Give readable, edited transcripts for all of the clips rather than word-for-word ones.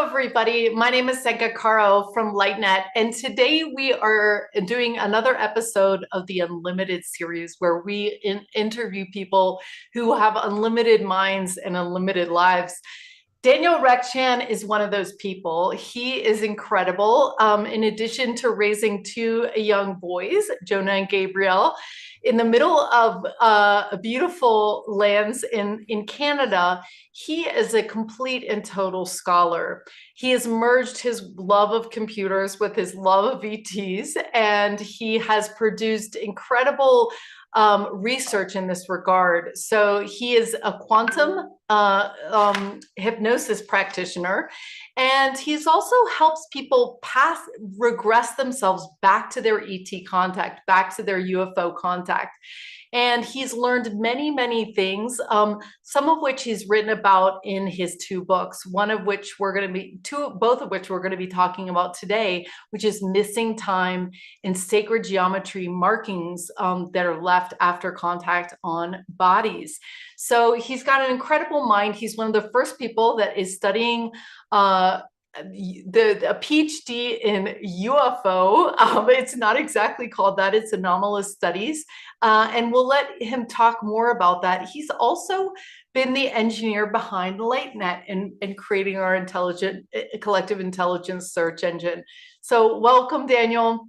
everybody. My name is Senka Caro from LightNet, and today we are doing another episode of the Unlimited series where we interview people who have unlimited minds and unlimited lives. Daniel Rekshan is one of those people. He is incredible. In addition to raising two young boys, Jonah and Gabriel, in the middle of beautiful lands in Canada, he is a complete and total scholar. He has merged his love of computers with his love of ETs, and he has produced incredible research in this regard. So he is a quantum hypnosis practitioner, and he's also helps people regress themselves back to their ET contact, back to their UFO contact. And he's learned many, many things, some of which he's written about in his two books, both of which we're going to be talking about today, which is Missing Time and Sacred Geometry Markings that are left after contact on bodies. So he's got an incredible mind. He's one of the first people that is studying a PhD in UFO. It's not exactly called that. It's anomalous studies. And we'll let him talk more about that. He's also been the engineer behind LightNet and creating our collective intelligence search engine. So welcome, Daniel.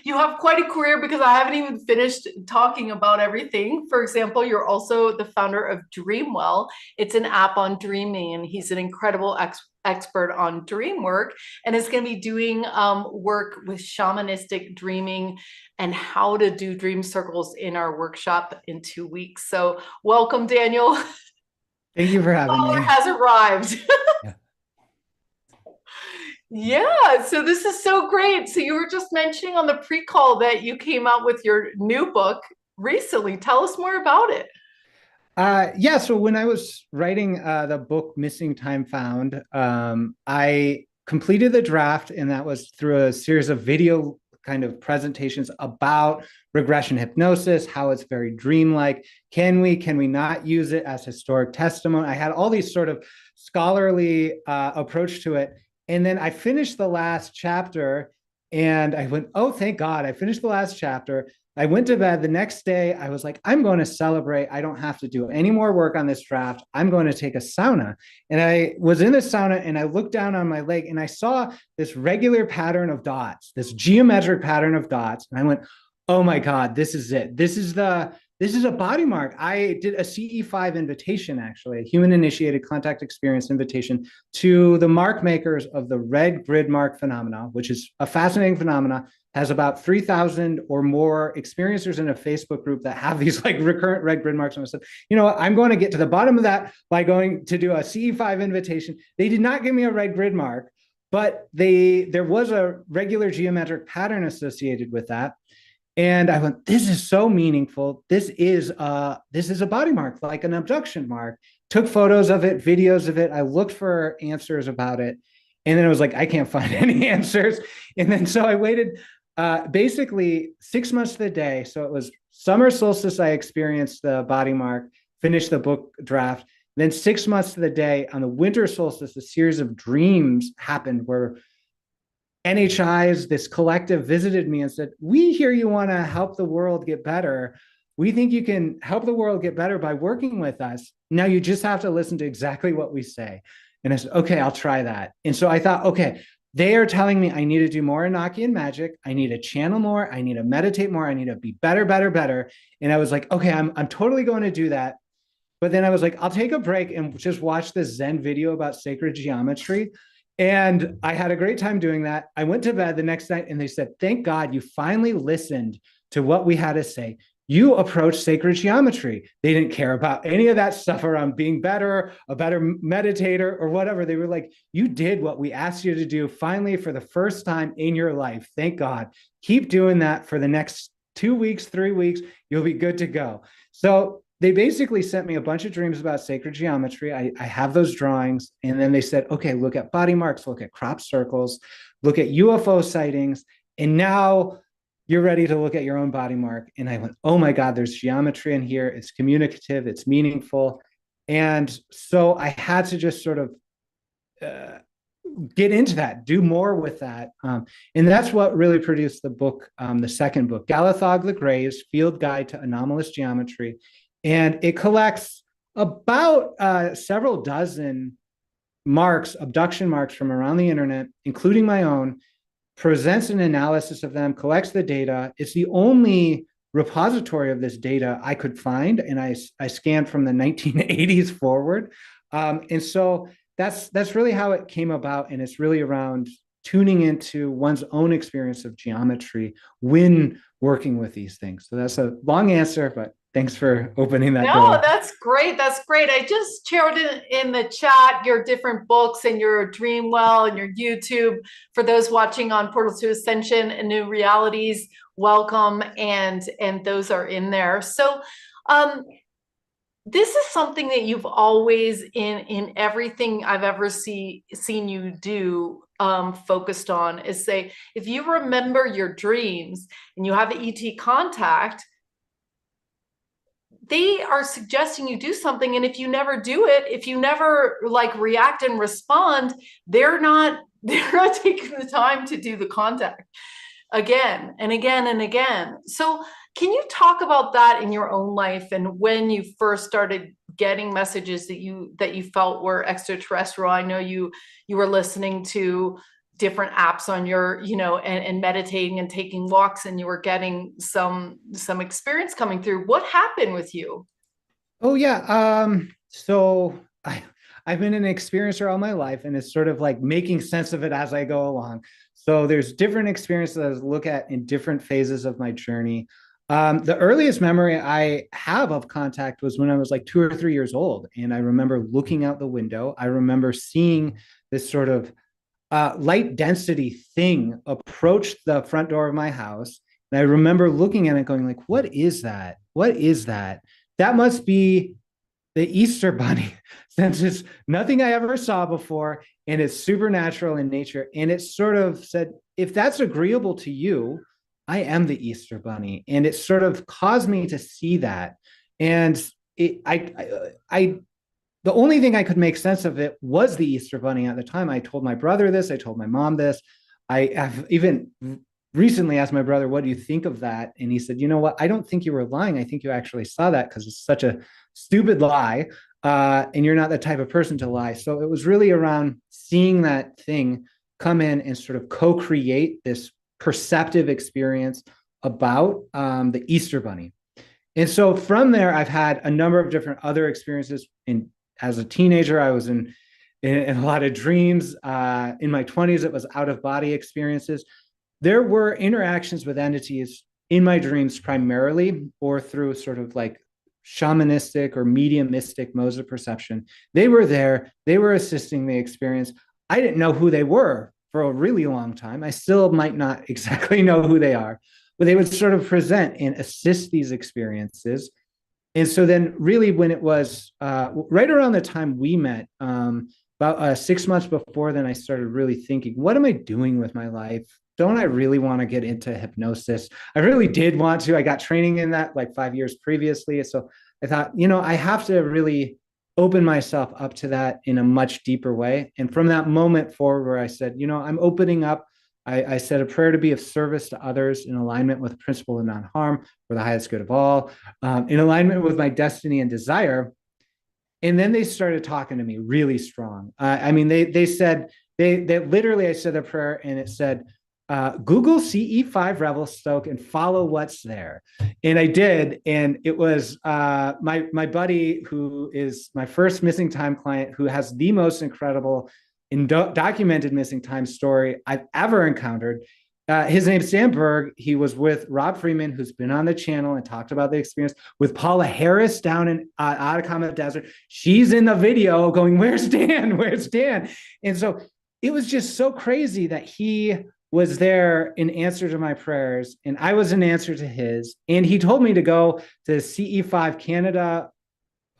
You have quite a career because I haven't even finished talking about everything. For example, you're also the founder of Dreamwell. It's an app on dreaming, and he's an incredible expert on Dreamwork, and is going to be doing work with shamanistic dreaming and how to do dream circles in our workshop in 2 weeks. So welcome, Daniel. Thank you for having me. Has arrived. Yeah. Yeah, so this is so great. So you were just mentioning on the pre-call that you came out with your new book recently. Tell us more about it. Yeah, so when I was writing the book Missing Time Found, I completed the draft, and that was through a series of video kind of presentations about regression hypnosis, how it's very dreamlike. Can we not use it as historic testimony? I had all these sort of scholarly approach to it. And then I finished the last chapter, and I went, oh, thank God, I finished the last chapter. I went to bed. The next day, I was like, I'm going to celebrate. I don't have to do any more work on this draft. I'm going to take a sauna. And I was in the sauna, and I looked down on my leg, and I saw this regular pattern of dots, this geometric pattern of dots. And I went, oh my God, this is it. This is a body mark. I did a CE5 invitation, actually, a human-initiated contact experience invitation to the mark makers of the red grid mark phenomena, which is a fascinating phenomena, has about 3,000 or more experiencers in a Facebook group that have these like recurrent red grid marks. And I said, you know what, I'm going to get to the bottom of that by going to do a CE5 invitation. They did not give me a red grid mark, but there was a regular geometric pattern associated with that. And I went, this is so meaningful. This is a body mark, like an abduction mark. Took photos of it, videos of it. I looked for answers about it. And then I was like, I can't find any answers. And then so I waited basically 6 months to the day. So it was summer solstice, I experienced the body mark, finished the book draft. Then 6 months to the day on the winter solstice, a series of dreams happened where NHIs, this collective, visited me and said, we hear you want to help the world get better. We think you can help the world get better by working with us. Now you just have to listen to exactly what we say. And I said, okay, I'll try that. And so I thought, okay, they are telling me I need to do more Enochian magic. I need to channel more. I need to meditate more. I need to be better, better, better. And I was like, okay, I'm totally going to do that. But then I was like, I'll take a break and just watch this Zen video about sacred geometry. And I had a great time doing that. I went to bed the next night, and they said, thank God you finally listened to what we had to say. You approached sacred geometry. They didn't care about any of that stuff around being better, a better meditator or whatever. They were like, you did what we asked you to do finally for the first time in your life. Thank God. Keep doing that for the next 2 weeks, 3 weeks. You'll be good to go. So they basically sent me a bunch of dreams about sacred geometry. I have those drawings. And then they said, okay, look at body marks, look at crop circles, look at UFO sightings. And now you're ready to look at your own body mark. And I went, oh my God, there's geometry in here. It's communicative, it's meaningful. And so I had to just sort of uh, get into that, do more with that. And that's what really produced the book, the second book, Galithog-Legray's Field Guide to Anomalous Geometry. And it collects about several dozen marks, abduction marks from around the internet, including my own, presents an analysis of them, collects the data. It's the only repository of this data I could find, and I scanned from the 1980s forward. And so that's really how it came about, and it's really around tuning into one's own experience of geometry when working with these things. So that's a long answer, but thanks for opening that door. No, that's great. That's great. I just shared in the chat your different books and your Dreamwell and your YouTube. For those watching on Portal to Ascension and New Realities, welcome. And those are in there. So this is something that you've always in everything I've ever seen you do focused on is say, if you remember your dreams and you have ET contact, they are suggesting you do something. And if you never do it, if you never like react and respond, they're not taking the time to do the contact again and again and again. So can you talk about that in your own life and when you first started getting messages that you felt were extraterrestrial? I know you were listening to different apps on your, and meditating and taking walks, and you were getting some experience coming through. What happened with you? Oh yeah. So I've been an experiencer all my life, and it's sort of like making sense of it as I go along. So there's different experiences I look at in different phases of my journey. The earliest memory I have of contact was when I was like 2 or 3 years old. And I remember looking out the window. I remember seeing this sort of light density thing approached the front door of my house. And I remember looking at it going like, what is that? What is that? That must be the Easter Bunny, since it's nothing I ever saw before and it's supernatural in nature. And it sort of said, if that's agreeable to you, I am the Easter Bunny. And it sort of caused me to see that. And the only thing I could make sense of it was the Easter Bunny at the time. I told my brother this, I told my mom this. I have even recently asked my brother, what do you think of that? And he said, you know what? I don't think you were lying. I think you actually saw that because it's such a stupid lie. And you're not the type of person to lie. So it was really around seeing that thing come in and sort of co-create this perceptive experience about the Easter Bunny. And so from there, I've had a number of different other experiences. As a teenager, I was in a lot of dreams. In my 20s, it was out-of-body experiences. There were interactions with entities in my dreams primarily, or through sort of like shamanistic or mediumistic modes of perception. They were there. They were assisting the experience. I didn't know who they were for a really long time. I still might not exactly know who they are, but they would sort of present and assist these experiences. And so then really when it was right around the time we met, about 6 months before then, I started really thinking, what am I doing with my life? Don't I really want to get into hypnosis? I really did want to. I got training in that like 5 years previously. So I thought, I have to really open myself up to that in a much deeper way. And from that moment forward where I said, I'm opening up, I said a prayer to be of service to others in alignment with the principle of non-harm for the highest good of all, in alignment with my destiny and desire. And then they started talking to me really strong. They said, they literally, I said a prayer and it said, Google CE5 Revelstoke and follow what's there. And I did. And it was my buddy, who is my first missing time client, who has the most incredible documented missing time story I've ever encountered. His name's Sam Berg. He was with Rob Freeman, who's been on the channel and talked about the experience, with Paula Harris down in Atacama Desert. She's in the video going, where's Dan? Where's Dan? And so it was just so crazy that he was there in answer to my prayers, and I was in answer to his. And he told me to go to CE5 Canada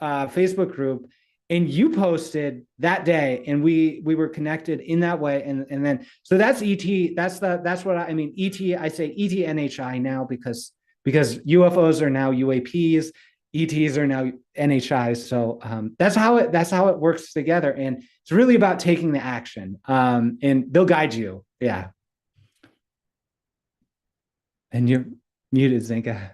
Facebook group, and you posted that day, and we were connected in that way. And then, so that's ET. That's what I mean. ET, I say ET NHI now because UFOs are now UAPs. ETs are now NHIs. So that's how it works together. And it's really about taking the action. And they'll guide you. Yeah. And you're muted, Zinka.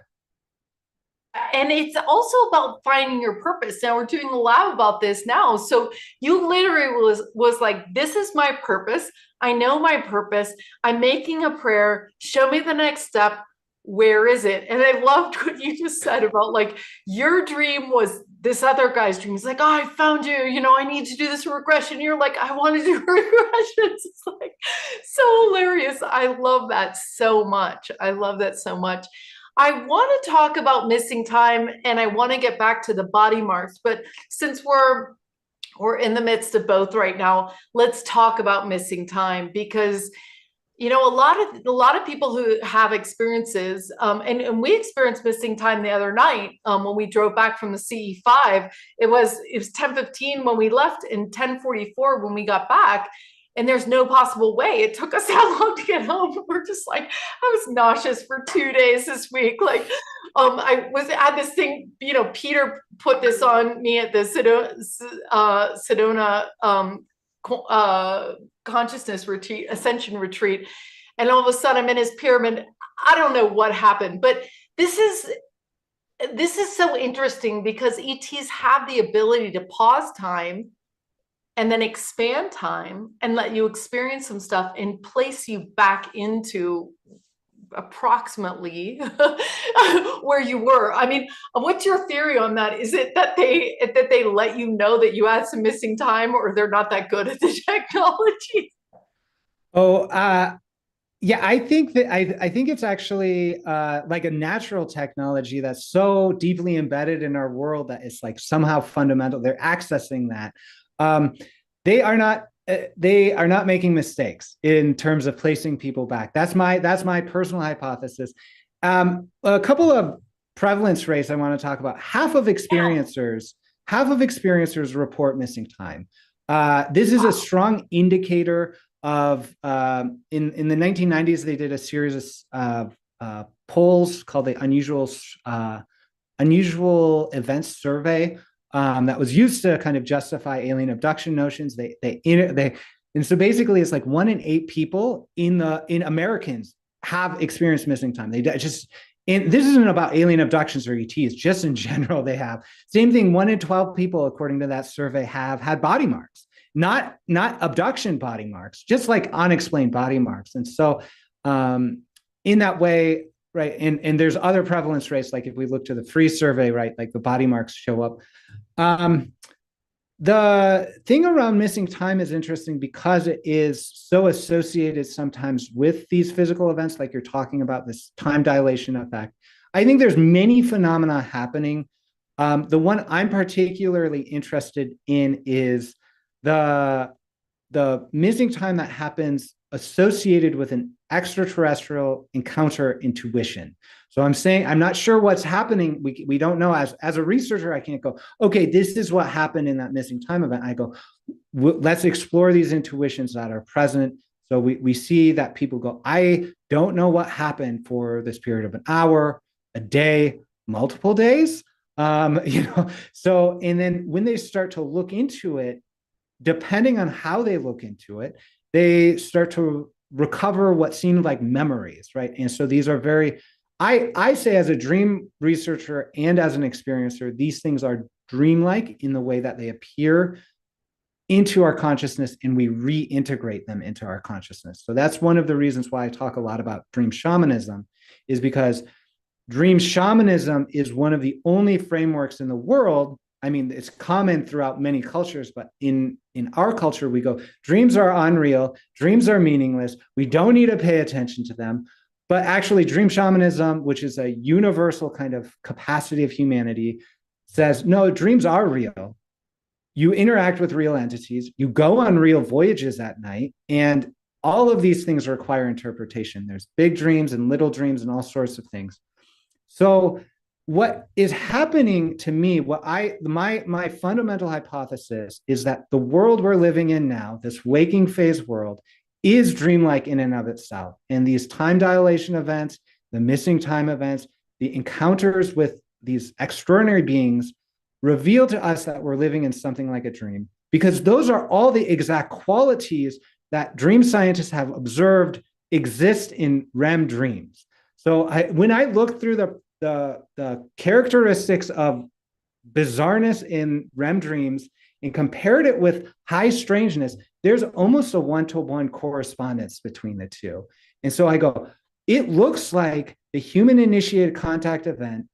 And it's also about finding your purpose. Now we're doing a lab about this now. So you literally was like, this is my purpose. I know my purpose. I'm making a prayer. Show me the next step. Where is it? And I loved what you just said about like your dream was this other guy's dream. He's like, oh, I found you. You know, I need to do this regression. You're like, I want to do regressions. It's like so hilarious. I love that so much. I love that so much. I want to talk about missing time and I want to get back to the body marks, but since we're in the midst of both right now, let's talk about missing time because you know a lot of people who have experiences and we experienced missing time the other night when we drove back from the CE5. It was 10:15 when we left and 10:44 when we got back. And there's no possible way. It took us that long to get home. We're just like, I was nauseous for 2 days this week. Like, I was at this thing, you know, Peter put this on me at the Sedona consciousness retreat, ascension retreat. And all of a sudden I'm in his pyramid. I don't know what happened, but this is so interesting because ETs have the ability to pause time and then expand time and let you experience some stuff and place you back into approximately where you were. I mean, what's your theory on that? Is it that they let you know that you had some missing time, or they're not that good at the technology? Oh, yeah, I think it's actually like a natural technology that's so deeply embedded in our world that it's like somehow fundamental. They're accessing that. They are not making mistakes in terms of placing people back. That's my personal hypothesis. A couple of prevalence rates I want to talk about. Half of experiencers report missing time. This is a strong indicator of in the 1990s they did a series of polls called the unusual events survey. That was used to kind of justify alien abduction notions. And so basically it's like 1 in 8 people in Americans have experienced missing time. This isn't about alien abductions or ETs, just in general they have. Same thing, 1 in 12 people, according to that survey, have had body marks, not abduction body marks, just like unexplained body marks. And so in that way, right, and there's other prevalence rates, like if we look to the free survey, right, like the body marks show up. The thing around missing time is interesting because it is so associated sometimes with these physical events, like you're talking about this time dilation effect. I think there's many phenomena happening. The one I'm particularly interested in is the missing time that happens associated with an extraterrestrial encounter intuition. So I'm not sure what's happening. We don't know. As a researcher, I can't go, okay, this is what happened in that missing time event. I go, let's explore these intuitions that are present. So we see that people go, I don't know what happened for this period of an hour, a day, multiple days. So, and then when they start to look into it, depending on how they look into it, they start to recover what seemed like memories, right? And so these are very, I say as a dream researcher and as an experiencer, these things are dreamlike in the way that they appear into our consciousness and we reintegrate them into our consciousness. So that's one of the reasons why I talk a lot about dream shamanism, is because dream shamanism is one of the only frameworks in the world. I mean, it's common throughout many cultures, but in our culture, we go, dreams are unreal, dreams are meaningless, we don't need to pay attention to them. But actually, dream shamanism, which is a universal kind of capacity of humanity, says, no, dreams are real. You interact with real entities, you go on real voyages at night, and all of these things require interpretation. There's big dreams and little dreams and all sorts of things. So what is happening to me, my fundamental hypothesis is that the world we're living in now, this waking phase world, is dreamlike in and of itself. And these time dilation events, the missing time events, the encounters with these extraordinary beings reveal to us that we're living in something like a dream, because those are all the exact qualities that dream scientists have observed exist in REM dreams. So when I look through the characteristics of bizarreness in REM dreams and compared it with high strangeness, there's almost a one-to-one correspondence between the two. And so I go, it looks like the human initiated contact event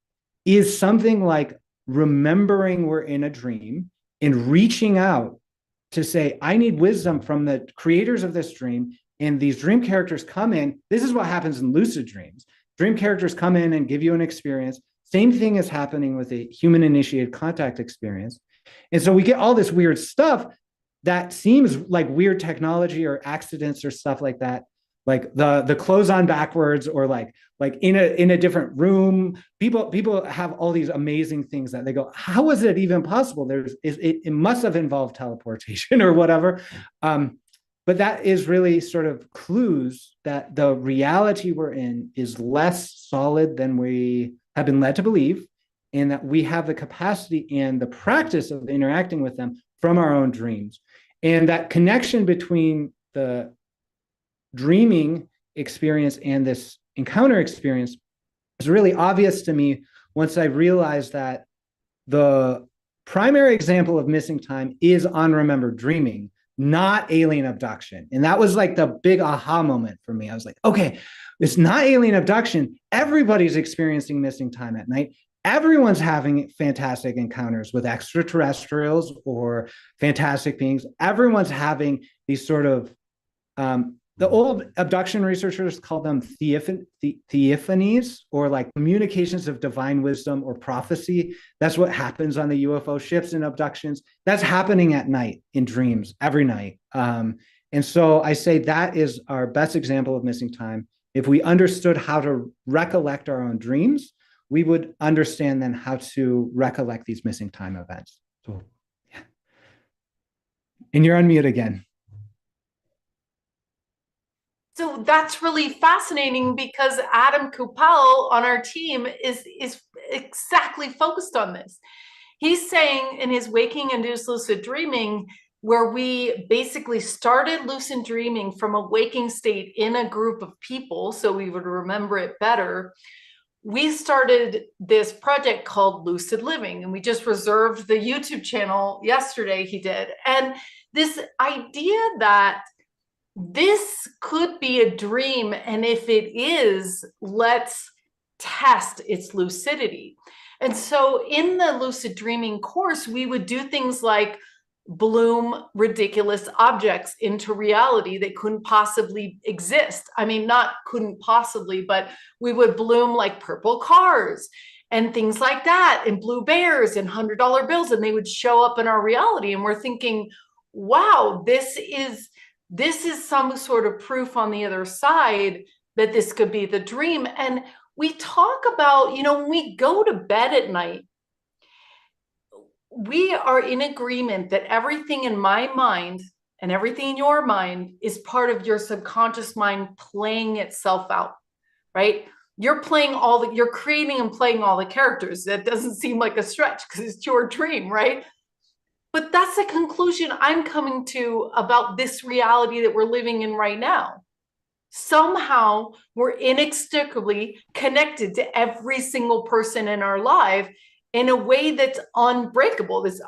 is something like remembering we're in a dream and reaching out to say, I need wisdom from the creators of this dream. And these dream characters come in. This is what happens in lucid dreams. Dream characters come in and give you an experience. Same thing is happening with a human initiated contact experience. And so we get all this weird stuff that seems like weird technology or accidents or stuff like that. Like the clothes on backwards, or like in a different room. People have all these amazing things that they go, how is it even possible? It must have involved teleportation or whatever. But that is really sort of clues that the reality we're in is less solid than we have been led to believe, and that we have the capacity and the practice of interacting with them from our own dreams. And that connection between the dreaming experience and this encounter experience is really obvious to me once I realized that the primary example of missing time is unremembered dreaming, not alien abduction. And that was like the big aha moment for me. I was like, okay, it's not alien abduction. Everybody's experiencing missing time at night. Everyone's having fantastic encounters with extraterrestrials or fantastic beings. Everyone's having these sort of the old abduction researchers call them theophanies, or like communications of divine wisdom or prophecy. That's what happens on the UFO ships and abductions. That's happening at night in dreams every night. And so I say that is our best example of missing time. If we understood how to recollect our own dreams, we would understand then how to recollect these missing time events. So, yeah. And you're on mute again. So that's really fascinating, because Adam Kupal on our team is exactly focused on this. He's saying in his Waking Induced Lucid Dreaming, where we basically started lucid dreaming from a waking state in a group of people so we would remember it better, we started this project called Lucid Living, and we just reserved the YouTube channel yesterday, he did. And this idea that this could be a dream, and if it is, let's test its lucidity. And so in the lucid dreaming course, we would do things like bloom ridiculous objects into reality that couldn't possibly exist. I mean, not couldn't possibly, but we would bloom like purple cars and things like that, and blue bears and $100 bills, and they would show up in our reality. And we're thinking, wow, this is some sort of proof on the other side that this could be the dream. And we talk about, when we go to bed at night, we are in agreement that everything in my mind and everything in your mind is part of your subconscious mind playing itself out, right? You're creating and playing all the characters. That doesn't seem like a stretch because it's your dream, right? But that's the conclusion I'm coming to about this reality that we're living in right now. Somehow we're inextricably connected to every single person in our life in a way that's unbreakable, that's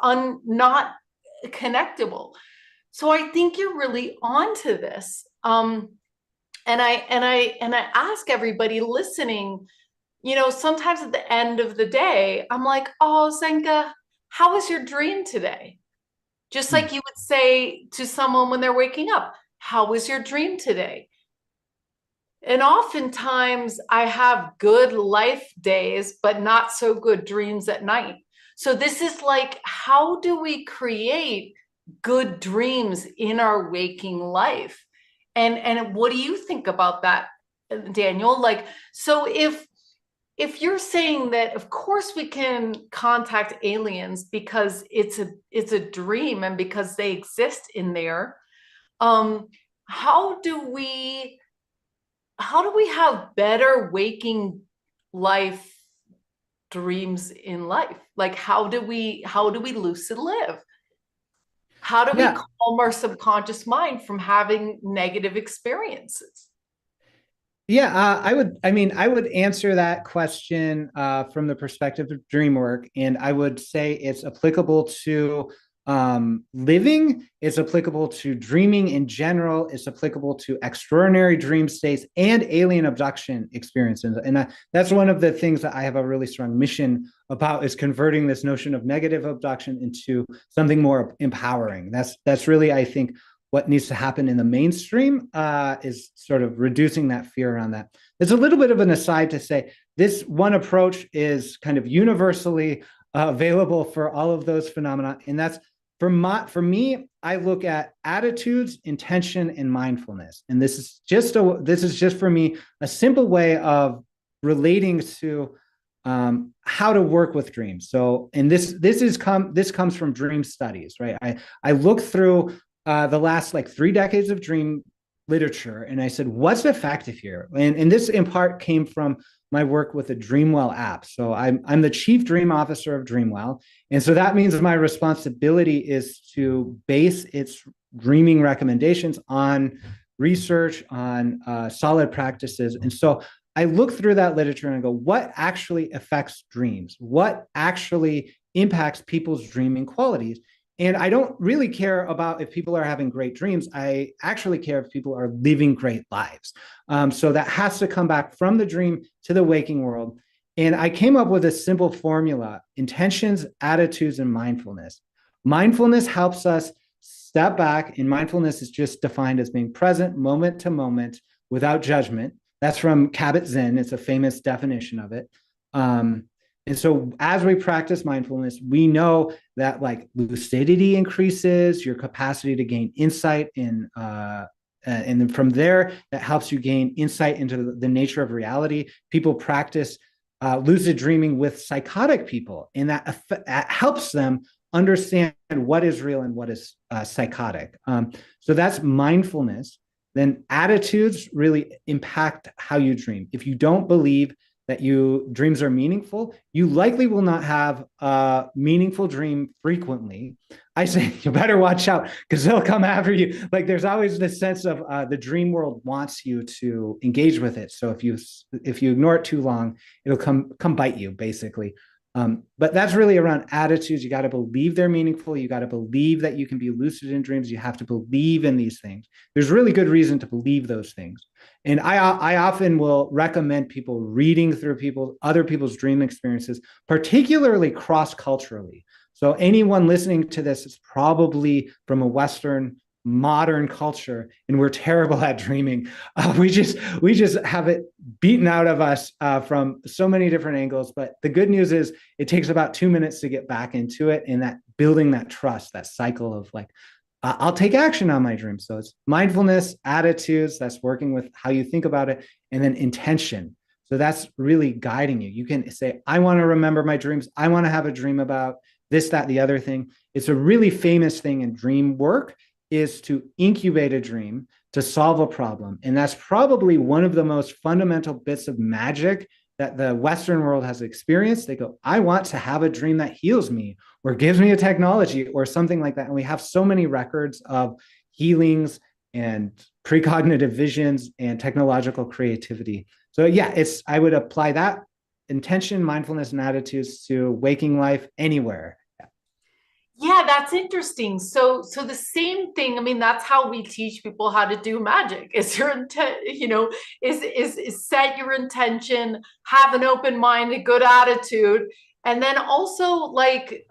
not connectable. So I think you're really onto this. And I ask everybody listening, sometimes at the end of the day, I'm like, oh, Zenka, how was your dream today? Just like you would say to someone when they're waking up, how was your dream today? And oftentimes I have good life days, but not so good dreams at night. So this is like, how do we create good dreams in our waking life? And what do you think about that, Daniel? Like, so if you're saying that, of course we can contact aliens because it's a dream and because they exist in there, how do we have better waking life dreams in life? Like, how do we lucid live? How do we Yeah. calm our subconscious mind from having negative experiences? Yeah, I would answer that question from the perspective of Dreamwork, and I would say it's applicable to living, it's applicable to dreaming in general, it's applicable to extraordinary dream states and alien abduction experiences. And that's one of the things that I have a really strong mission about, is converting this notion of negative abduction into something more empowering. That's really, I think, what needs to happen in the mainstream, is sort of reducing that fear around that. There's a little bit of an aside to say this one approach is kind of universally available for all of those phenomena. And that's for me, I look at attitudes, intention, and mindfulness. And this is just for me a simple way of relating to how to work with dreams. So, and this comes from dream studies, right? I look through the last like 3 decades of dream literature, and I said, what's effective here? And this in part came from my work with the Dreamwell app. So I'm the chief dream officer of Dreamwell, and so that means my responsibility is to base its dreaming recommendations on research, on solid practices. And so I look through that literature and I go, what actually affects dreams? What actually impacts people's dreaming qualities? And I don't really care about if people are having great dreams. I actually care if people are living great lives. So that has to come back from the dream to the waking world. And I came up with a simple formula: intentions, attitudes, and mindfulness. Mindfulness helps us step back, and mindfulness is just defined as being present moment to moment without judgment. That's from Kabat-Zinn. It's a famous definition of it. And so as we practice mindfulness, we know that like lucidity increases your capacity to gain insight and then from there, that helps you gain insight into the nature of reality. People practice lucid dreaming with psychotic people, and that helps them understand what is real and what is psychotic. So that's mindfulness. Then attitudes really impact how you dream. If you don't believe that dreams are meaningful, you likely will not have a meaningful dream frequently. I say you better watch out, because they'll come after you. Like, there's always this sense of the dream world wants you to engage with it. So if you ignore it too long, it'll come bite you, basically. But that's really around attitudes. You got to believe they're meaningful. You got to believe that you can be lucid in dreams. You have to believe in these things. There's really good reason to believe those things. And I often will recommend people reading through other people's dream experiences, particularly cross-culturally. So anyone listening to this is probably from a Western modern culture, and we're terrible at dreaming. We just have it beaten out of us from so many different angles. But the good news is it takes about 2 minutes to get back into it, and that building that trust, that cycle of like, I'll take action on my dreams. So it's mindfulness, attitudes, that's working with how you think about it, and then intention. So that's really guiding you. You can say, I want to remember my dreams. I want to have a dream about this, that, the other thing. It's a really famous thing in dream work, is to incubate a dream to solve a problem. And that's probably one of the most fundamental bits of magic that the Western world has experienced. They go, I want to have a dream that heals me or gives me a technology or something like that. And we have so many records of healings and precognitive visions and technological creativity. So yeah, I would apply that intention, mindfulness, and attitudes to waking life anywhere. Yeah, that's interesting. So the same thing, I mean, that's how we teach people how to do magic. Is your intent, is set your intention, have an open mind, a good attitude, and then also like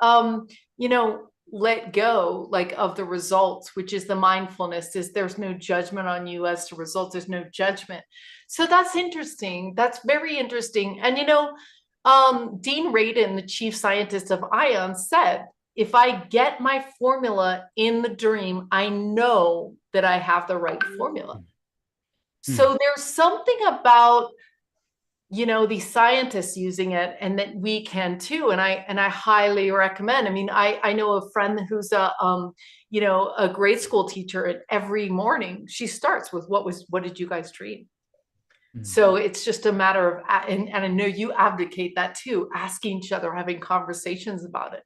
let go like of the results, which is the mindfulness, is there's no judgment on you as to results, there's no judgment. So that's interesting. That's very interesting. And Dean Radin, the chief scientist of ION, said, if I get my formula in the dream, I know that I have the right formula. So there's something about, these scientists using it, and that we can too. And I highly recommend. I mean, I know a friend who's a grade school teacher, and every morning she starts with, what did you guys dream? Mm. So it's just a matter of, and I know you advocate that too, asking each other, having conversations about it.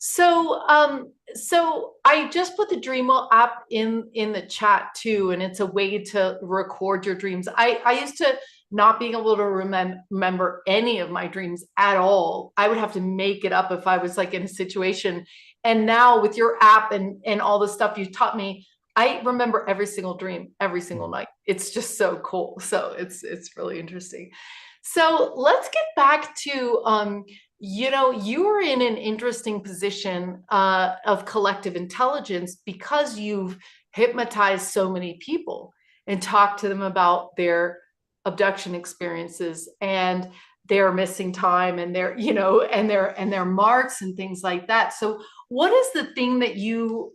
So I just put the Dreamwell app in the chat too, and it's a way to record your dreams. I used to not being able to remember any of my dreams at all. I would have to make it up if I was like in a situation. And now with your app and all the stuff you taught me, I remember every single dream, every single night. It's just so cool. So it's really interesting. So let's get back to you are in an interesting position of collective intelligence because you've hypnotized so many people and talked to them about their abduction experiences and their missing time and their, and their marks and things like that. So what is the thing that you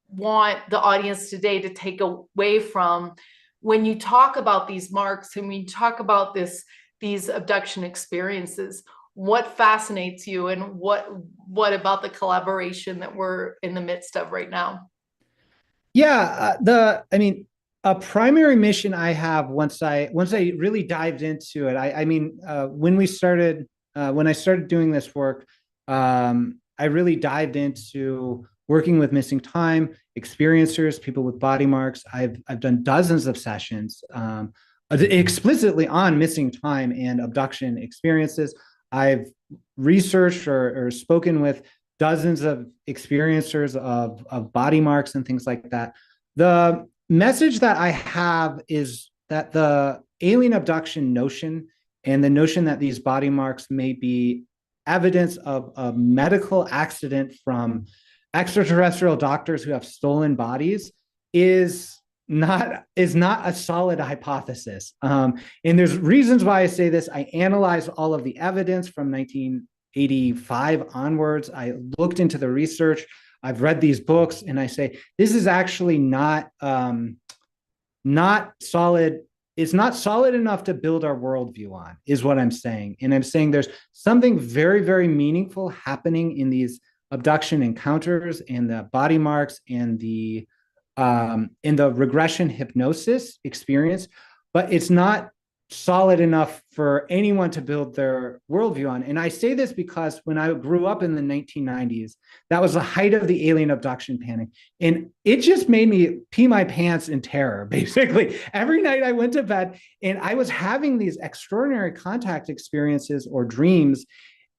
want the audience today to take away from when you talk about these marks and when you talk about these abduction experiences? What fascinates you, and what about the collaboration that we're in the midst of right now? Yeah, a primary mission I have once I really dived into it. When I started doing this work, I really dived into working with missing time experiencers, people with body marks. I've done dozens of sessions explicitly on missing time and abduction experiences. I've researched or spoken with dozens of experiencers of body marks and things like that. The message that I have is that the alien abduction notion and the notion that these body marks may be evidence of a medical accident from extraterrestrial doctors who have stolen bodies is not a solid hypothesis. And there's reasons why I say this. I analyzed all of the evidence from 1985 onwards. I looked into the research. I've read these books, and I say this is actually not solid. It's not solid enough to build our worldview on, is what I'm saying. And I'm saying there's something very, very meaningful happening in these abduction encounters and the body marks and in the regression hypnosis experience, but it's not solid enough for anyone to build their worldview on. And I say this because when I grew up in the 1990s, that was the height of the alien abduction panic. And it just made me pee my pants in terror, basically. Every night I went to bed and I was having these extraordinary contact experiences or dreams.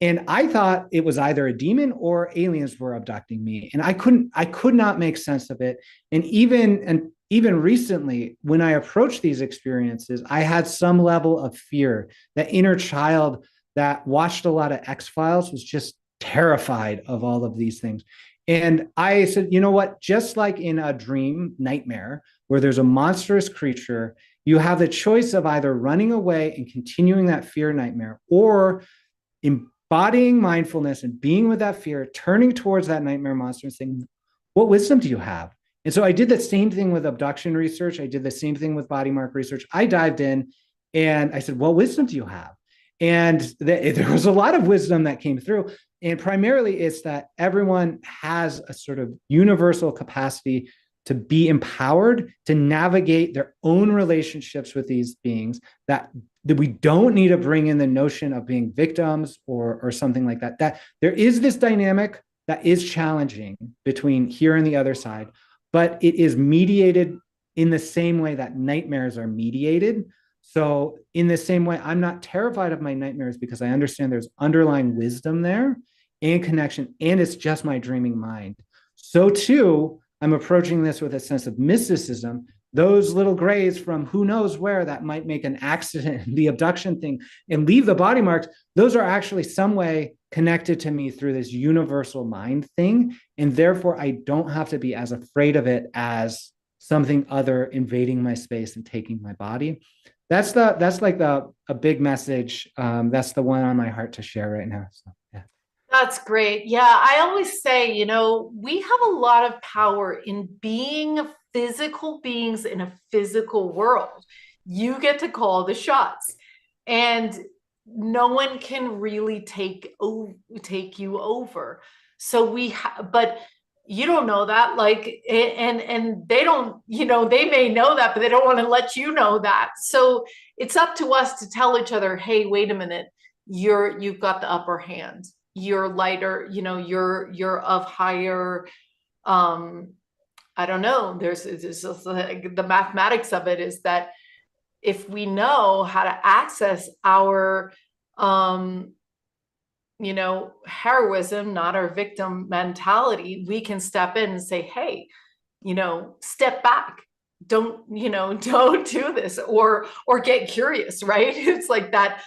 And I thought it was either a demon or aliens were abducting me. And I could not make sense of it. And even recently, when I approached these experiences, I had some level of fear. That inner child that watched a lot of X-Files was just terrified of all of these things. And I said, you know what? Just like in a dream nightmare where there's a monstrous creature, you have the choice of either running away and continuing that fear nightmare, or embodying mindfulness and being with that fear, turning towards that nightmare monster and saying, what wisdom do you have? And so I did the same thing with abduction research. I did the same thing with body mark research. I dived in and I said, what wisdom do you have? And there was a lot of wisdom that came through. And primarily it's that everyone has a sort of universal capacity to be empowered to navigate their own relationships with these beings, that we don't need to bring in the notion of being victims or something like that. That there is this dynamic that is challenging between here and the other side, but it is mediated in the same way that nightmares are mediated. So in the same way, I'm not terrified of my nightmares because I understand there's underlying wisdom there and connection, and it's just my dreaming mind. So too, I'm approaching this with a sense of mysticism. Those little grays from who knows where that might make an accident, the abduction thing, and leave the body marks, those are actually some way connected to me through this universal mind thing. And therefore, I don't have to be as afraid of it as something other invading my space and taking my body. That's a big message. That's the one on my heart to share right now. So, yeah. That's great. Yeah, I always say, we have a lot of power in being physical beings in a physical world. You get to call the shots, and no one can really take you over. So but you don't know that, like, and they don't, they may know that, but they don't want to let you know that. So it's up to us to tell each other, hey, wait a minute, you've got the upper hand, you're lighter, you're of higher, um I don't know, there's like, the mathematics of it is that if we know how to access our um heroism, not our victim mentality, we can step in and say, hey, step back. Don't, don't do this, or get curious, right? It's like that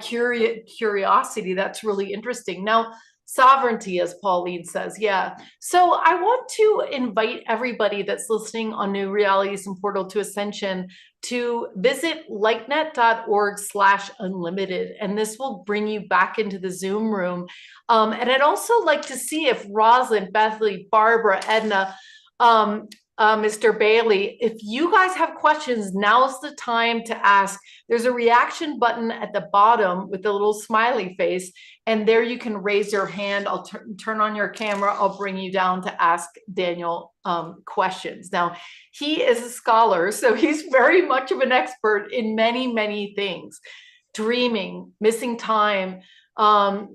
curiosity that's really interesting. Now, sovereignty, as Pauline says, yeah. So I want to invite everybody that's listening on New Realities and Portal to Ascension to visit lightnet.org/unlimited, and this will bring you back into the Zoom room. And I'd also like to see if Rosalind, Bethany, Barbara, Edna, Mr. Bailey, if you guys have questions, now's the time to ask. There's a reaction button at the bottom with a little smiley face, and there you can raise your hand. I'll turn on your camera. I'll bring you down to ask Daniel questions. Now, he is a scholar, so he's very much of an expert in many, many things. Dreaming, missing time,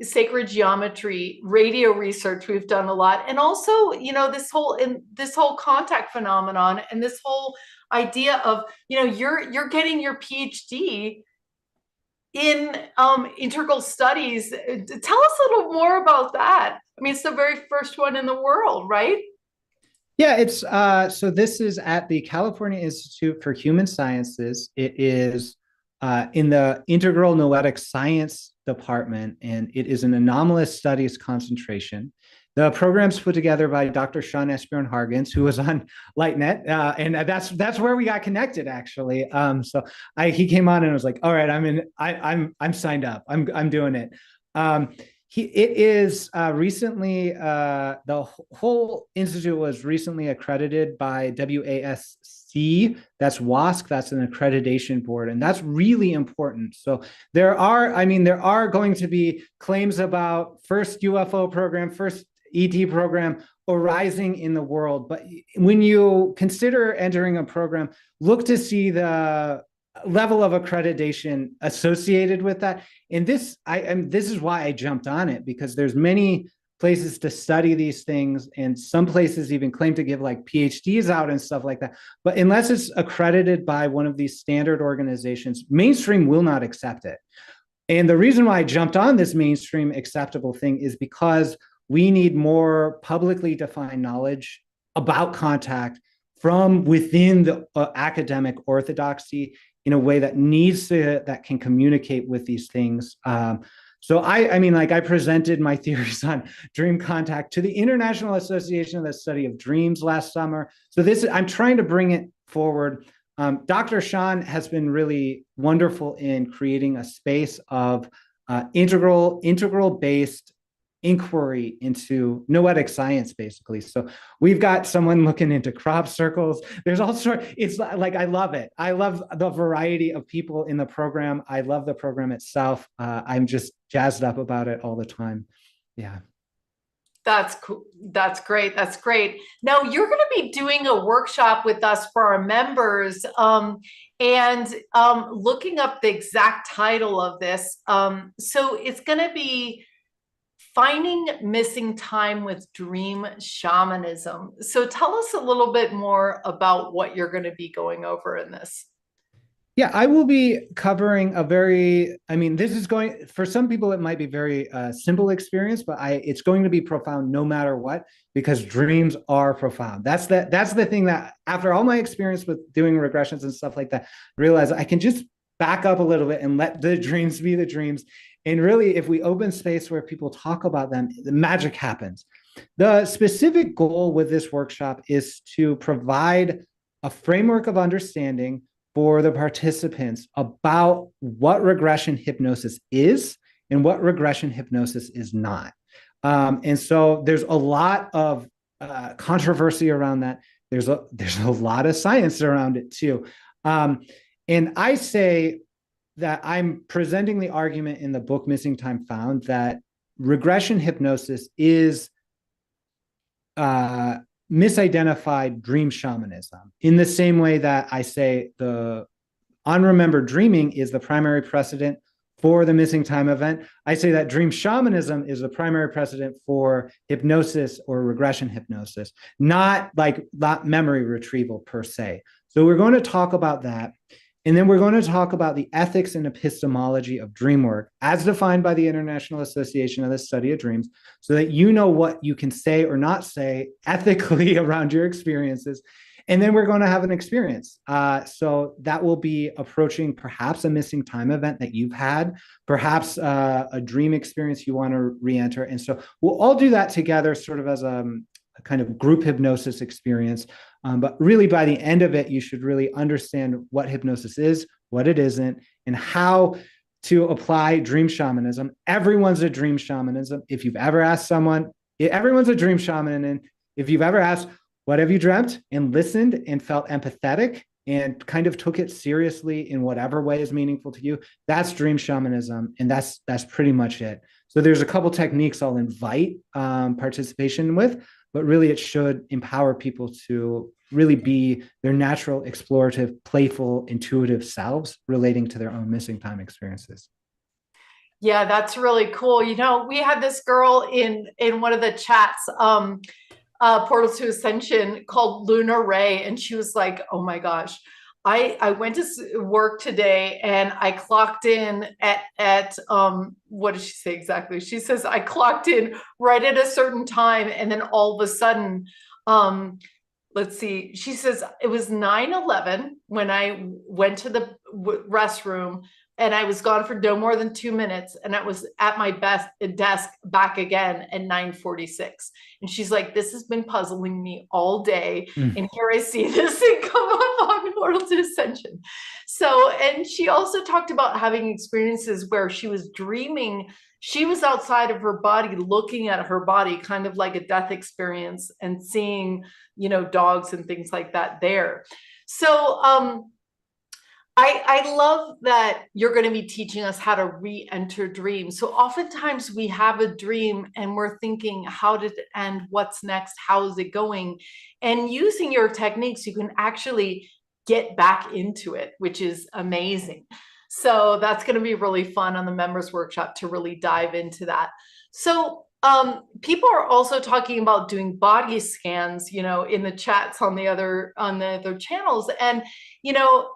sacred geometry, radio research, we've done a lot. And also, this whole contact phenomenon, and this whole idea of, you're getting your PhD in integral studies. Tell us a little more about that. I mean, it's the very first one in the world, right? Yeah, it's so this is at the California Institute for Human Sciences. It is in the Integral Noetic Science department, and it is an anomalous studies concentration. The program's put together by Dr. Sean Esbjorn Hargens, who was on LightNet, and that's where we got connected, actually. He came on and was like, "All right, I'm signed up. I'm doing it." It is recently, the whole institute was recently accredited by WASC. That's WASC. That's an accreditation board, and that's really important. So there are going to be claims about first UFO program, first ET program arising in the world. But when you consider entering a program, look to see the level of accreditation associated with that. And this is why I jumped on it, because there's many places to study these things, and some places even claim to give like PhDs out and stuff like that. But unless it's accredited by one of these standard organizations, mainstream will not accept it. And the reason why I jumped on this mainstream acceptable thing is because we need more publicly defined knowledge about contact from within the academic orthodoxy in a way that can communicate with these things. So I presented my theories on dream contact to the International Association of the Study of Dreams last summer. So I'm trying to bring it forward. Dr. Sean has been really wonderful in creating a space of integral-based inquiry into noetic science, basically. So we've got someone looking into crop circles. There's all sorts. It's like, I love it. I love the variety of people in the program. I love the program itself. I'm just jazzed up about it all the time. Yeah. That's cool. That's great. That's great. Now you're going to be doing a workshop with us for our members, and looking up the exact title of this. So it's going to be Finding Missing Time with Dream Shamanism. So tell us a little bit more about what you're going to be going over in this. Yeah, I will be covering this is going, for some people, it might be very simple experience, but it's going to be profound no matter what, because dreams are profound. That's the thing that, after all my experience with doing regressions and stuff like that, I realize I can just back up a little bit and let the dreams be the dreams. And really, if we open space where people talk about them, the magic happens. The specific goal with this workshop is to provide a framework of understanding for the participants about what regression hypnosis is and what regression hypnosis is not. And so there's a lot of controversy around that. There's a lot of science around it too. And I say that I'm presenting the argument in the book Missing Time Found that regression hypnosis is misidentified dream shamanism in the same way that I say the unremembered dreaming is the primary precedent for the missing time event. I say that dream shamanism is the primary precedent for hypnosis or regression hypnosis, not memory retrieval per se. So we're going to talk about that. And then we're going to talk about the ethics and epistemology of dream work as defined by the International Association of the Study of Dreams, so that you know what you can say or not say ethically around your experiences. And then we're going to have an experience. So that will be approaching perhaps a missing time event that you've had, perhaps a dream experience you want to re-enter. And so we'll all do that together sort of as a kind of group hypnosis experience. But really by the end of it, you should really understand what hypnosis is, what it isn't, and how to apply dream shamanism. Everyone's a dream shamanism. If you've ever asked someone, everyone's a dream shaman. And if you've ever asked, what have you dreamt, and listened and felt empathetic and kind of took it seriously in whatever way is meaningful to you, that's dream shamanism. And that's pretty much it. So there's a couple techniques I'll invite participation with, but really it should empower people to really be their natural, explorative, playful, intuitive selves relating to their own missing time experiences. Yeah, that's really cool. You know, we had this girl in one of the chats, Portal to Ascension, called Luna Ray, and she was like, oh my gosh, I went to work today and I clocked in at what did she say exactly? She says, I clocked in right at a certain time, and then all of a sudden, let's see, she says it was 9:11 when I went to the restroom, and I was gone for no more than 2 minutes, and I was at my desk back again at 9:46. And she's like, this has been puzzling me all day. And here I see this thing come up on Portal to Ascension. So, and she also talked about having experiences where she was dreaming. She was outside of her body, looking at her body, kind of like a death experience, and seeing, you know, dogs and things like that there. So, I love that you're going to be teaching us how to re-enter dreams. So oftentimes we have a dream and we're thinking, how did it end? What's next? How is it going? And using your techniques, you can actually get back into it, which is amazing. So that's going to be really fun on the members workshop to really dive into that. So people are also talking about doing body scans, you know, in the chats on the other channels. And, you know,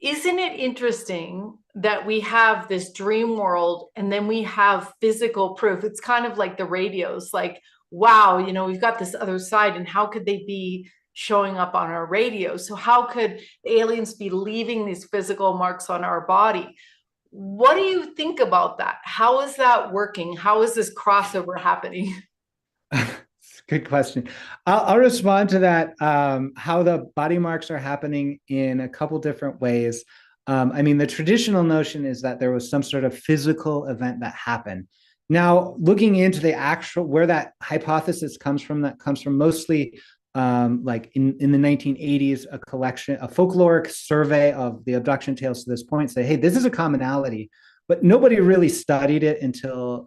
isn't it interesting that we have this dream world and then we have physical proof? It's kind of like the radios, like, wow, you know, we've got this other side, and how could they be showing up on our radio? So how could aliens be leaving these physical marks on our body? What do you think about that? How is that working? How is this crossover happening? Good question. I'll respond to that, how the body marks are happening in a couple different ways. I mean, the traditional notion is that there was some sort of physical event that happened. Now, looking into the actual, where that hypothesis comes from, that comes from mostly like in the 1980s, a folkloric survey of the abduction tales to this point say, hey, this is a commonality, but nobody really studied it until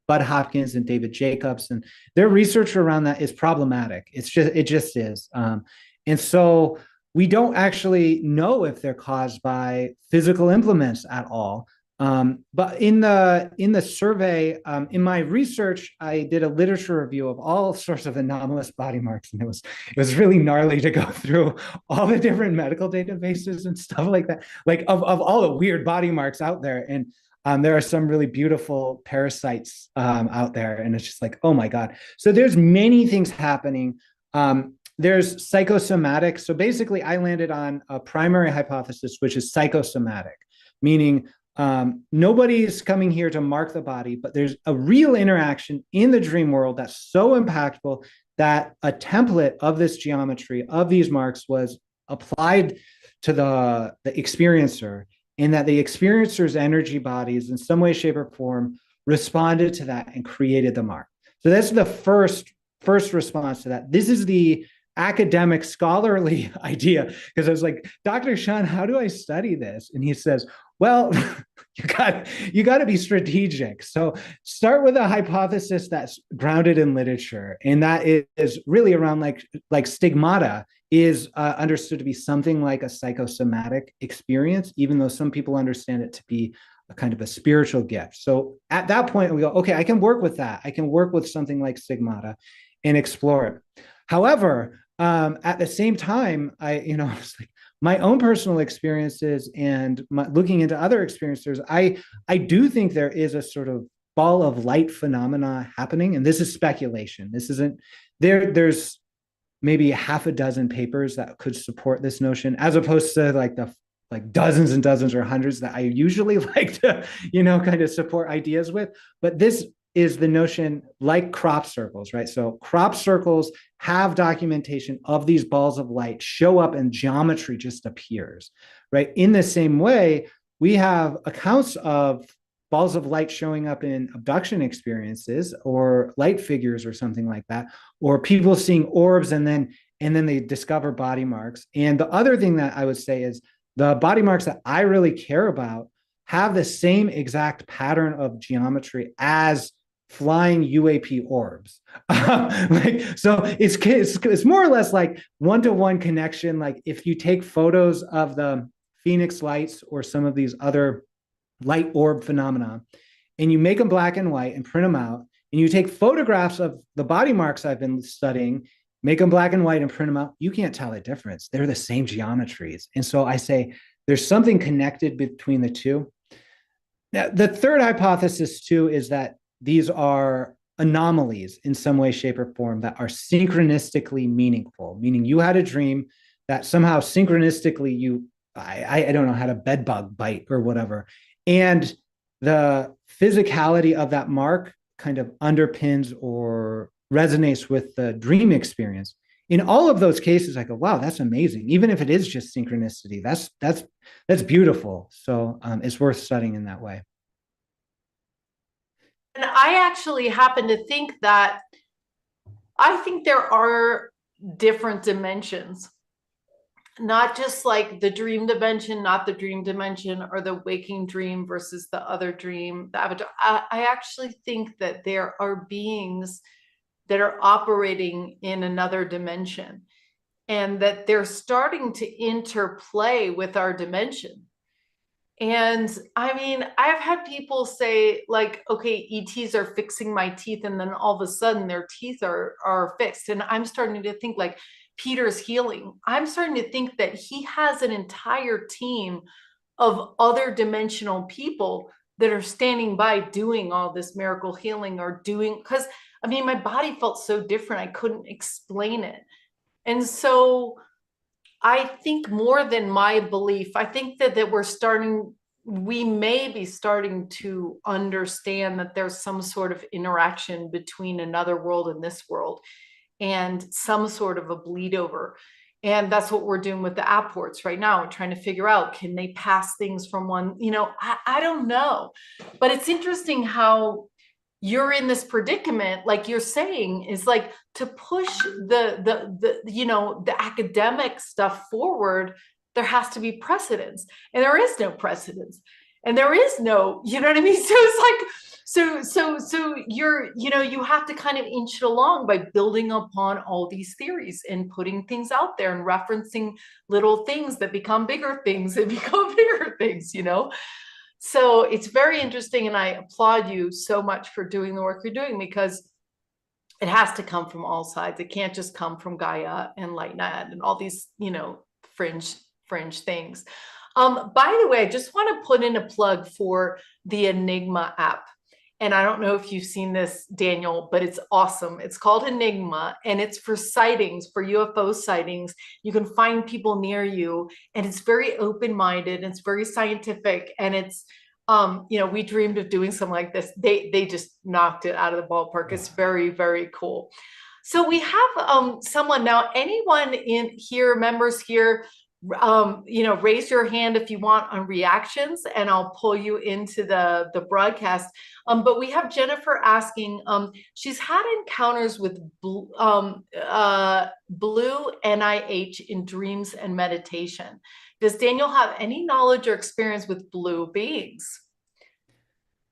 Bud Hopkins and David Jacobs, and their research around that is problematic. It just is. And so we don't actually know if they're caused by physical implements at all. But in the survey, in my research, I did a literature review of all sorts of anomalous body marks, and it was really gnarly to go through all the different medical databases and stuff like that, like of all the weird body marks out there. And there are some really beautiful parasites out there, and it's just like, oh my God. So there's many things happening. There's psychosomatic. So basically, I landed on a primary hypothesis, which is psychosomatic, meaning nobody's coming here to mark the body, but there's a real interaction in the dream world that's so impactful that a template of this geometry, of these marks, was applied to the experiencer, in that the experiencer's energy bodies in some way, shape, or form responded to that and created the mark. So that's the first response to that. This is the academic scholarly idea, because I was like, Dr. Sean, how do I study this? And he says, well, you got to be strategic. So start with a hypothesis that's grounded in literature, and that is really around like stigmata is understood to be something like a psychosomatic experience, even though some people understand it to be a kind of a spiritual gift. So at that point, we go, okay, I can work with that. I can work with something like stigmata and explore it. However, at the same time, it's like my own personal experiences and looking into other experiences, I do think there is a sort of ball of light phenomena happening, and this is speculation. This isn't there. There's maybe half a dozen papers that could support this notion, as opposed to like dozens and dozens or hundreds that I usually like to, kind of support ideas with. But this is the notion, like crop circles, right? So crop circles have documentation of these balls of light show up and geometry just appears, right? In the same way, we have accounts of balls of light showing up in abduction experiences or light figures or something like that, or people seeing orbs and then they discover body marks. And the other thing that I would say is the body marks that I really care about have the same exact pattern of geometry as flying UAP orbs. So it's more or less like one-to-one connection. Like if you take photos of the Phoenix lights or some of these other light orb phenomena, and you make them black and white and print them out, and you take photographs of the body marks I've been studying, make them black and white and print them out, you can't tell the difference. They're the same geometries. And so I say there's something connected between the two. Now, the third hypothesis too is that these are anomalies in some way, shape, or form that are synchronistically meaningful, meaning you had a dream that somehow synchronistically I don't know, had a bed bug bite or whatever. And the physicality of that mark kind of underpins or resonates with the dream experience. In all of those cases, I go, wow, that's amazing. Even if it is just synchronicity, that's beautiful. So it's worth studying in that way. And I actually happen to think that I think there are different dimensions, not just like the dream dimension, not the dream dimension, or the waking dream versus the other dream, the avatar. I actually think that there are beings that are operating in another dimension, and that they're starting to interplay with our dimension. And I mean, I've had people say, like, okay, ETs are fixing my teeth, and then all of a sudden their teeth are fixed. And I'm starting to think like Peter's healing. I'm starting to think that he has an entire team of other dimensional people that are standing by doing all this miracle healing, or doing, because I mean, my body felt so different, I couldn't explain it. And so I think more than my belief, I think that we may be starting to understand that there's some sort of interaction between another world and this world, and some sort of a bleed over. And that's what we're doing with the apports right now. We're trying to figure out, can they pass things from one, I don't know. But it's interesting how you're in this predicament, like you're saying, is like to push the academic stuff forward, there has to be precedence, and there is no precedence, and there is no, you know what I mean? So it's like, so you have to kind of inch it along by building upon all these theories and putting things out there and referencing little things that become bigger things and become bigger things. So it's very interesting, and I applaud you so much for doing the work you're doing, because it has to come from all sides. It can't just come from Gaia and LightNet and all these, fringe things. By the way, I just want to put in a plug for the Enigma app. And I don't know if you've seen this, Daniel, but it's awesome. It's called Enigma, and it's for sightings, for UFO sightings. You can find people near you, and it's very open-minded, and it's very scientific, and it's, we dreamed of doing something like this. They just knocked it out of the ballpark. It's very, very cool. So we have someone now, anyone in here, members here, raise your hand if you want on reactions, and I'll pull you into the broadcast. But we have Jennifer asking, she's had encounters with blue NIH in dreams and meditation. Does Daniel have any knowledge or experience with blue beings?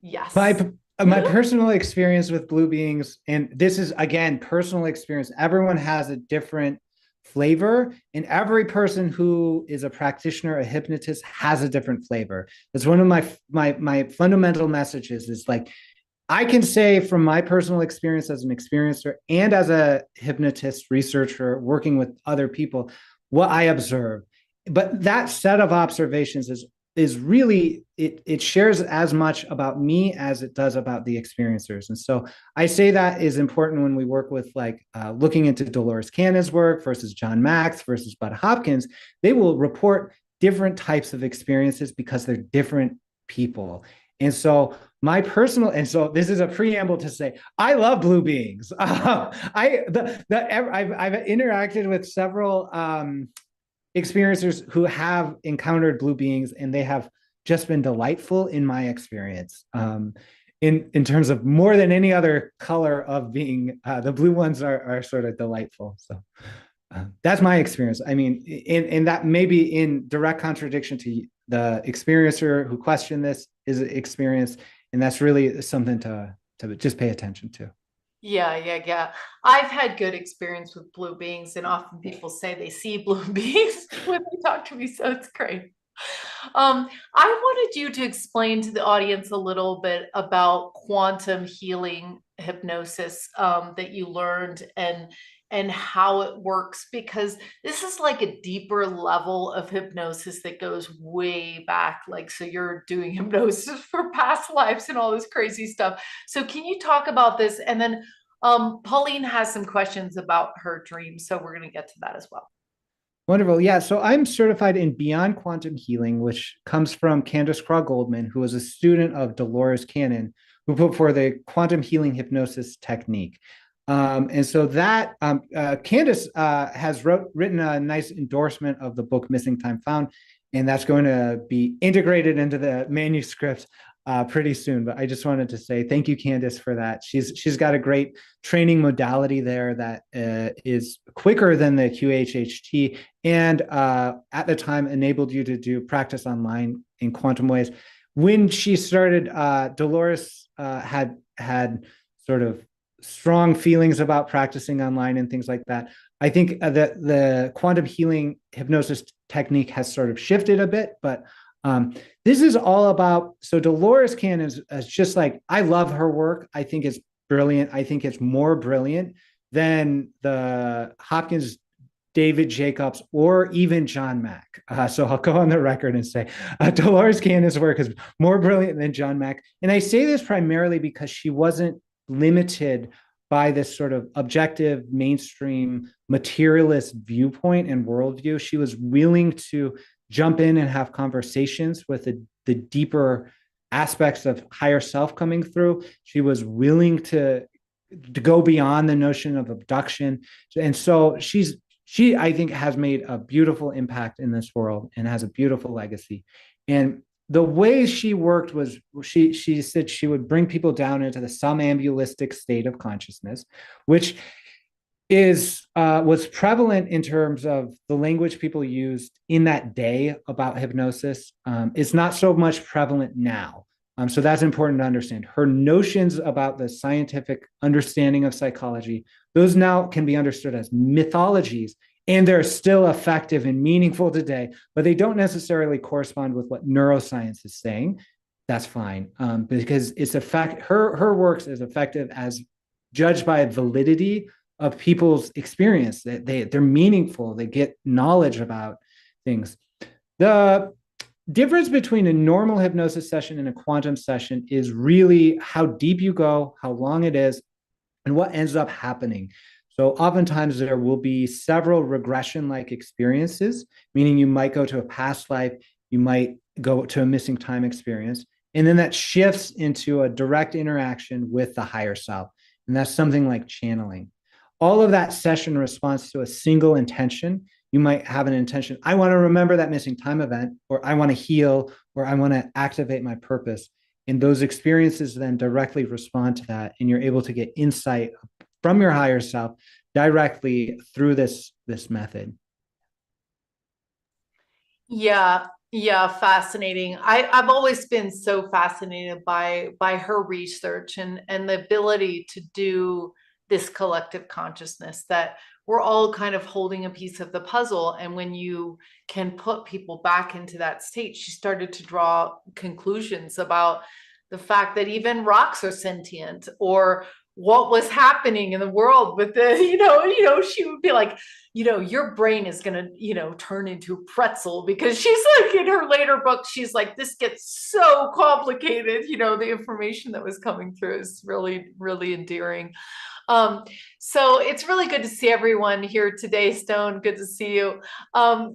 Yes. My personal experience with blue beings, and this is again personal experience, everyone has a different flavor, and every person who is a practitioner, a hypnotist, has a different flavor. That's one of my fundamental messages, is like, I can say from my personal experience as an experiencer and as a hypnotist researcher working with other people, what I observe. But that set of observations is really, it shares as much about me as it does about the experiencers. And so I say that is important when we work with like looking into Dolores Cannon's work versus John Max versus Bud Hopkins. They will report different types of experiences because they're different people. And so so this is a preamble to say, I love blue beings. I've interacted with several experiencers who have encountered blue beings, and they have just been delightful in my experience. In terms of more than any other color of being, the blue ones are sort of delightful. So that's my experience. I mean, and that may be in direct contradiction to the experiencer who questioned this is experience, and that's really something to just pay attention to. Yeah. I've had good experience with blue beings, and often people say they see blue beings when they talk to me, so it's great. I wanted you to explain to the audience a little bit about quantum healing hypnosis that you learned, and how it works, because this is like a deeper level of hypnosis that goes way back. Like, so you're doing hypnosis for past lives and all this crazy stuff. So can you talk about this? And then Pauline has some questions about her dreams, so we're going to get to that as well. Wonderful. Yeah. So I'm certified in Beyond Quantum Healing, which comes from Candace Craw Goldman, who was a student of Dolores Cannon, who put forth the quantum healing hypnosis technique. And so that Candace has written a nice endorsement of the book Missing Time Found, and that's going to be integrated into the manuscript pretty soon. But I just wanted to say thank you, Candace, for that. She's got a great training modality there that is quicker than the QHHT, and at the time enabled you to do practice online in quantum ways. When she started, Dolores had sort of strong feelings about practicing online and things like that. I think that the quantum healing hypnosis technique has sort of shifted a bit, but this is all about, so Dolores Cannon is just like, I love her work. I think it's brilliant. I think it's more brilliant than the Hopkins, David Jacobs, or even John Mack. So I'll go on the record and say Dolores Cannon's work is more brilliant than John Mack. And I say this primarily because she wasn't limited by this sort of objective, mainstream, materialist viewpoint and worldview. She was willing to jump in and have conversations with the deeper aspects of higher self coming through. She was willing to go beyond the notion of abduction. And so she, I think, has made a beautiful impact in this world and has a beautiful legacy. And the way she worked was she said she would bring people down into the somnambulistic state of consciousness, which was prevalent in terms of the language people used in that day about hypnosis. It's not so much prevalent now. So that's important to understand. Her notions about the scientific understanding of psychology, those now can be understood as mythologies, and they're still effective and meaningful today, but they don't necessarily correspond with what neuroscience is saying. That's fine, because her works is effective as judged by validity of people's experience. They're meaningful. They get knowledge about things. The difference between a normal hypnosis session and a quantum session is really how deep you go, how long it is, and what ends up happening. So oftentimes there will be several regression-like experiences, meaning you might go to a past life, you might go to a missing time experience, and then that shifts into a direct interaction with the higher self. And that's something like channeling. All of that session responds to a single intention. You might have an intention. I want to remember that missing time event, or I want to heal, or I want to activate my purpose. And those experiences then directly respond to that. And you're able to get insight from your higher self directly through this method. Yeah, yeah, fascinating. I've always been so fascinated by her research and the ability to do this collective consciousness, that we're all kind of holding a piece of the puzzle. And when you can put people back into that state, she started to draw conclusions about the fact that even rocks are sentient, or what was happening in the world with the, she would be like, your brain is going to, turn into a pretzel, because she's like, in her later book, she's like, this gets so complicated. The information that was coming through is really, really endearing. So it's really good to see everyone here today. Stone, good to see you.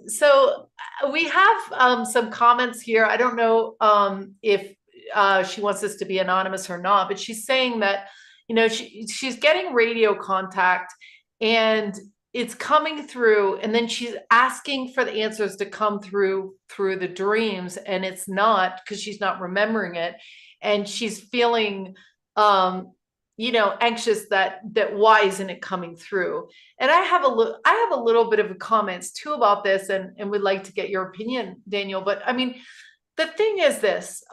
So we have some comments here. I don't know if she wants this to be anonymous or not, but she's saying that, she's getting radio contact and it's coming through, and then she's asking for the answers to come through the dreams, and it's not, because she's not remembering it, and she's feeling anxious that why isn't it coming through. And I have a little bit of comments too about this, and would like to get your opinion, Daniel. But I mean, the thing is this,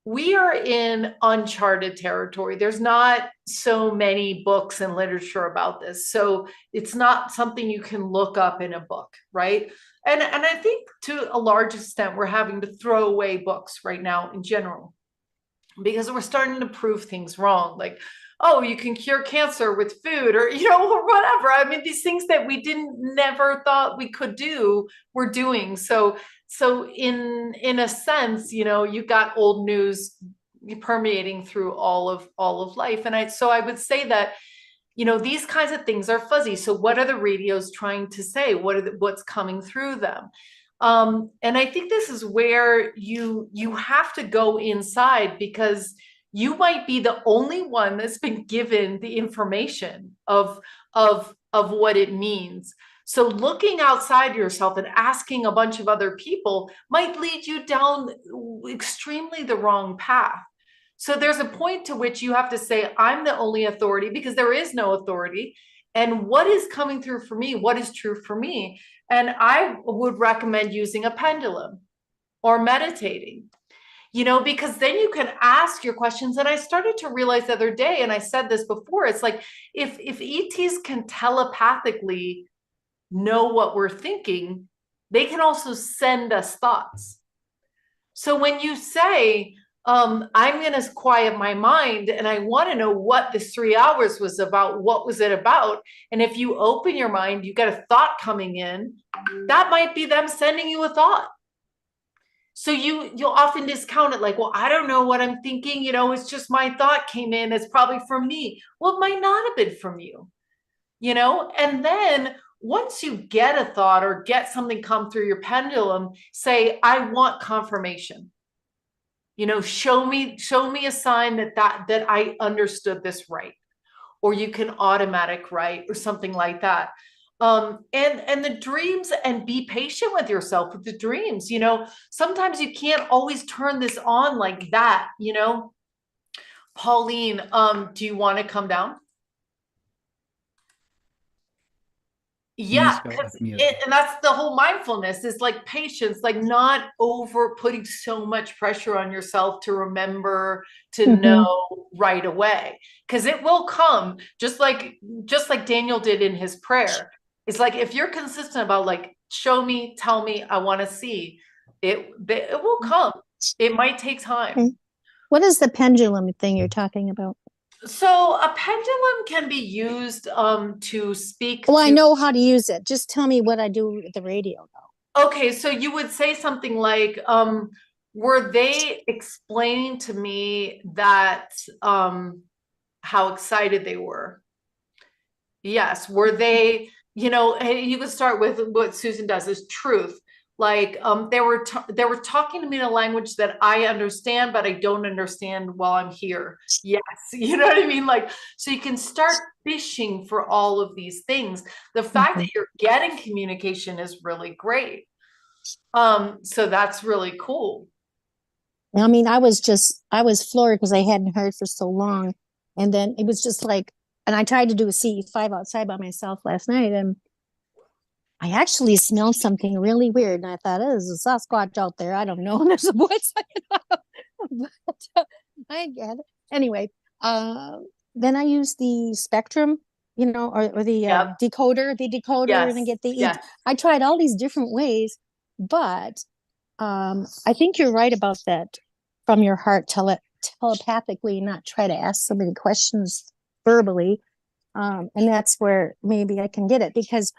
we are in uncharted territory. There's not so many books and literature about this. So it's not something you can look up in a book, right? And I think to a large extent, we're having to throw away books right now in general, because we're starting to prove things wrong. Like, oh, you can cure cancer with food, or, or whatever. I mean, these things that we never thought we could do, we're doing. So in a sense, you got old news permeating through all of life. And I would say that, these kinds of things are fuzzy. So what are the radios trying to say? What's coming through them? And I think this is where you have to go inside, because you might be the only one that's been given the information of what it means. So looking outside yourself and asking a bunch of other people might lead you down extremely the wrong path. So there's a point to which you have to say, I'm the only authority, because there is no authority. And what is coming through for me? What is true for me? And I would recommend using a pendulum or meditating, because then you can ask your questions. And I started to realize the other day, and I said this before, it's like, if ETs can telepathically know what we're thinking, they can also send us thoughts. So when you say, I'm going to quiet my mind and I want to know what this 3 hours was about, what was it about? And if you open your mind, you get a thought coming in, that might be them sending you a thought. So you'll often discount it, like, well, I don't know what I'm thinking, it's just my thought came in, it's probably from me. Well, it might not have been from you, and then once you get a thought or get something come through your pendulum, say, I want confirmation. Show me a sign that I understood this right. Or you can automatic write or something like that. And the dreams, and be patient with yourself with the dreams. Sometimes you can't always turn this on like that. Pauline, do you want to come down? Yeah, and that's the whole mindfulness, is like patience, like not over putting so much pressure on yourself to remember, to know right away, because it will come, just like Daniel did in his prayer. It's like, if you're consistent about, like, show me, tell me, I want to see it, it will come. It might take time. Okay. What is the pendulum thing you're talking about? So a pendulum can be used to speak. Well, I know how to use it. Just tell me what I do with the radio, though. Okay, so you would say something like, were they explaining to me that how excited they were? Yes. Were they, you could start with what Susan does, is truth. like they were talking to me in a language that I understand, but I don't understand while I'm here. Yes, you know what I mean? Like, so you can start fishing for all of these things. The fact that you're getting communication is really great. So that's really cool. I mean, I was floored because I hadn't heard for so long. And then it was just like, and I tried to do a CE5 outside by myself last night, and I actually smelled something really weird. And I thought, oh, there's a Sasquatch out there. I don't know. There's a voice. But I get it. Anyway, then I used the spectrum, or the Yep. decoder, Yes. and get the Yes. I tried all these different ways, but I think you're right about that. From your heart, telepathically, not try to ask so many questions verbally. And that's where maybe I can get it, because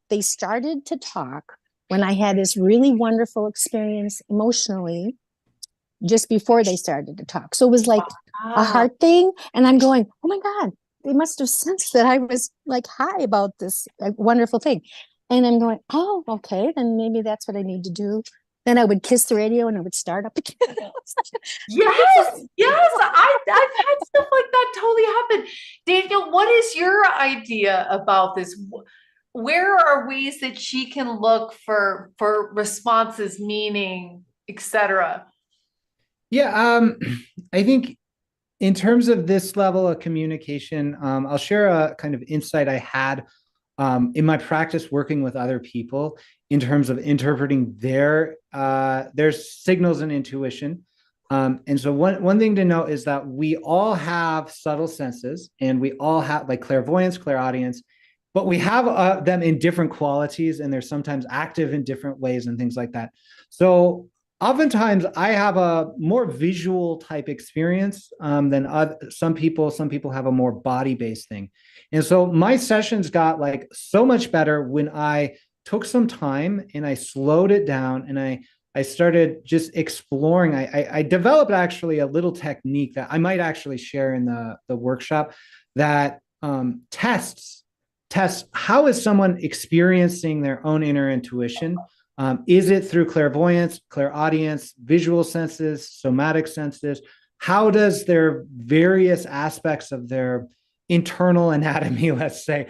they started to talk when I had this really wonderful experience emotionally just before they started to talk. So it was like a heart thing. And I'm going, oh my God, they must have sensed that I was like high about this wonderful thing. And I'm going, oh, okay, then maybe that's what I need to do. Then I would kiss the radio and it would start up again. Yes, I've had stuff like that totally happen. Daniel, what is your idea about this? Where are ways that she can look for responses, meaning, etc.? Yeah, I think in terms of this level of communication, I'll share a kind of insight I had in my practice working with other people in terms of interpreting their signals and intuition. And so one thing to note is that we all have subtle senses, and we all have like clairvoyance, clairaudience, but we have them in different qualities, and they're sometimes active in different ways and things like that. So oftentimes I have a more visual type experience than some people. Some people have a more body-based thing. And so my sessions got like so much better when I took some time and I slowed it down, and I started just exploring. I developed actually a little technique that I might actually share in the workshop that tests how is someone experiencing their own inner intuition. Is it through clairvoyance, clairaudience, visual senses, somatic senses? How does their various aspects of their internal anatomy, let's say,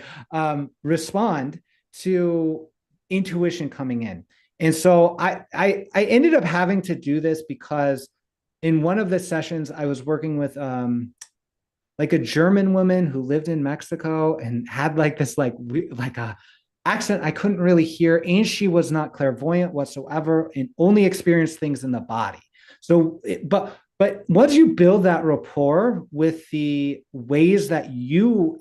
respond to intuition coming in? And so I ended up having to do this because in one of the sessions I was working with like a German woman who lived in Mexico and had like this like a accent I couldn't really hear, and she was not clairvoyant whatsoever and only experienced things in the body. So, but once you build that rapport with the ways that you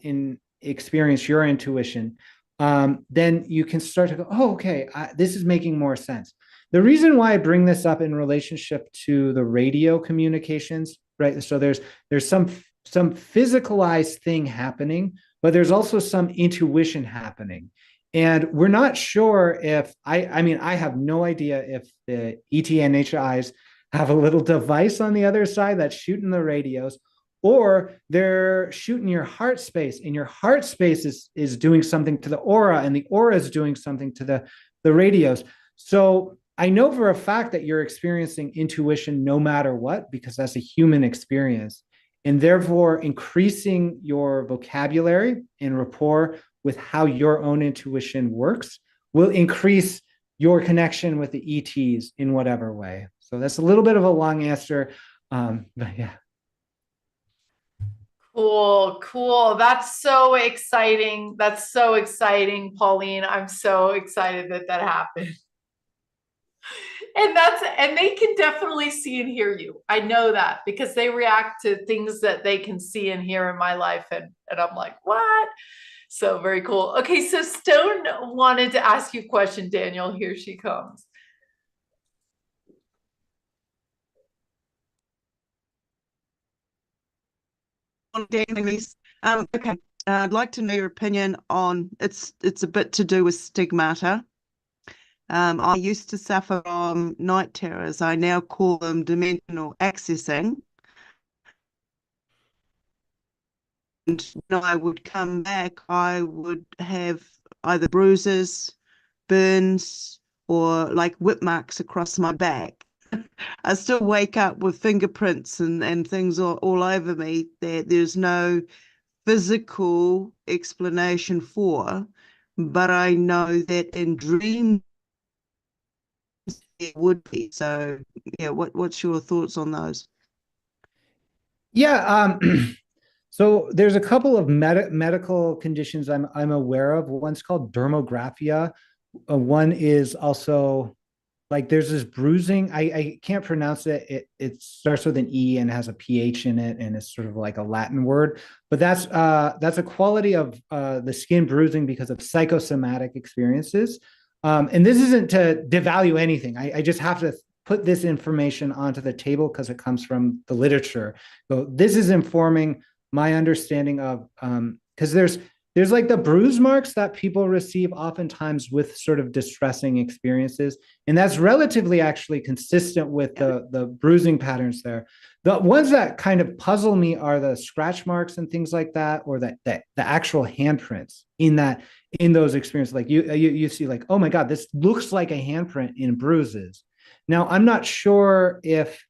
experience your intuition, then you can start to go, oh, okay, this is making more sense. The reason why I bring this up in relationship to the radio communications, right? So there's some physicalized thing happening, but there's also some intuition happening. And we're not sure if I mean, I have no idea if the ETNHIs have a little device on the other side that's shooting the radios, or they're shooting your heart space, and your heart space is doing something to the aura, and the aura is doing something to the radios. So I know for a fact that you're experiencing intuition no matter what, because that's a human experience. And therefore, increasing your vocabulary and rapport with how your own intuition works will increase your connection with the ETs in whatever way. So that's a little bit of a long answer, but yeah. Cool. That's so exciting. That's so exciting, Pauline. I'm so excited that happened. And they can definitely see and hear you. I know that because they react to things that they can see and hear in my life. And I'm like, what? So very cool. Okay, so Stone wanted to ask you a question, Daniel. Here she comes. Okay, I'd like to know your opinion on it's a bit to do with stigmata. I used to suffer from night terrors. I now call them dimensional accessing. And when I would come back, I would have either bruises, burns, or like whip marks across my back. I still wake up with fingerprints and things all over me that there's no physical explanation for, but I know that in dreams it would be. So yeah, what's your thoughts on those? Yeah, so there's a couple of medical conditions I'm aware of. One's called dermographia. One is also like there's this bruising. I can't pronounce it. It starts with an E and has a PH in it, and it's sort of like a Latin word. But that's a quality of the skin bruising because of psychosomatic experiences. And this isn't to devalue anything. I just have to put this information onto the table because it comes from the literature. So this is informing my understanding of because there's like the bruise marks that people receive oftentimes with sort of distressing experiences. And that's relatively actually consistent with the bruising patterns there. The ones that kind of puzzle me are the scratch marks and things like that, or the actual handprints in those experiences. Like you see like, oh my God, this looks like a handprint in bruises. Now, I'm not sure if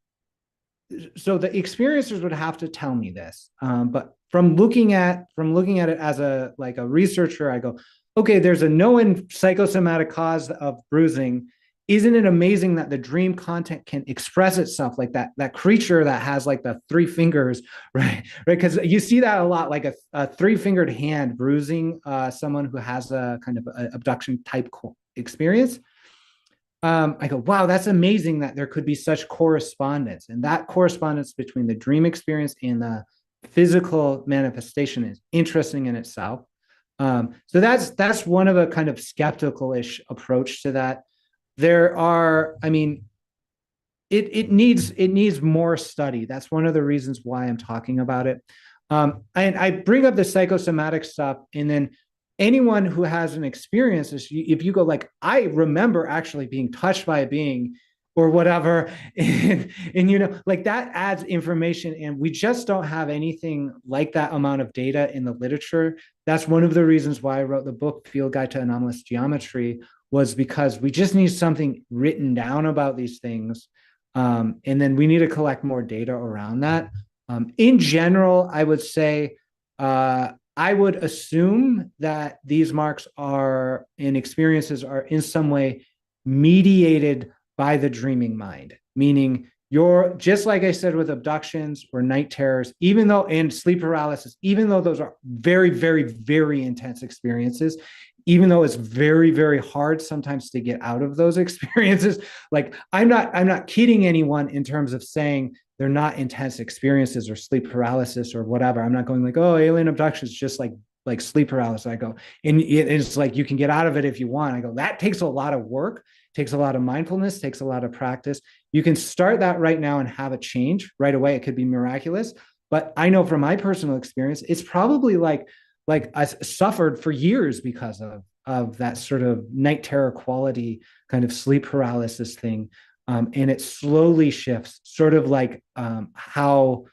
so the experiencers would have to tell me this, but from looking at it as a researcher, I go, okay, there's a known psychosomatic cause of bruising. Isn't it amazing that the dream content can express itself like that creature that has like the three fingers, right? Because you see that a lot, like a three-fingered hand bruising someone who has a kind of a abduction type experience. I go, wow, that's amazing that there could be such correspondence. And that correspondence between the dream experience and the physical manifestation is interesting in itself. So that's one of a kind of skeptical-ish approach to that. There are, I mean, it needs more study. That's one of the reasons why I'm talking about it. And I bring up the psychosomatic stuff, and then anyone who has an experience, if you go like, I remember actually being touched by a being or whatever, and like that adds information, and we just don't have anything like that amount of data in the literature. That's one of the reasons why I wrote the book Field Guide to Anomalous Geometry, was because we just need something written down about these things, and then we need to collect more data around that. In general, I would say I would assume that these marks are and experiences are in some way mediated by the dreaming mind, meaning you're just like I said with abductions or night terrors, even though and sleep paralysis, even though those are very, very, very intense experiences, even though it's very, very hard sometimes to get out of those experiences. Like I'm not kidding anyone in terms of saying they're not intense experiences or sleep paralysis or whatever. I'm not going like, oh, alien abduction is just like sleep paralysis. I go, and it's like you can get out of it if you want. I go, that takes a lot of work, takes a lot of mindfulness, takes a lot of practice. You can start that right now and have a change right away. It could be miraculous. But I know from my personal experience, it's probably like I suffered for years because of that sort of night terror quality kind of sleep paralysis thing. And it slowly shifts, sort of like how,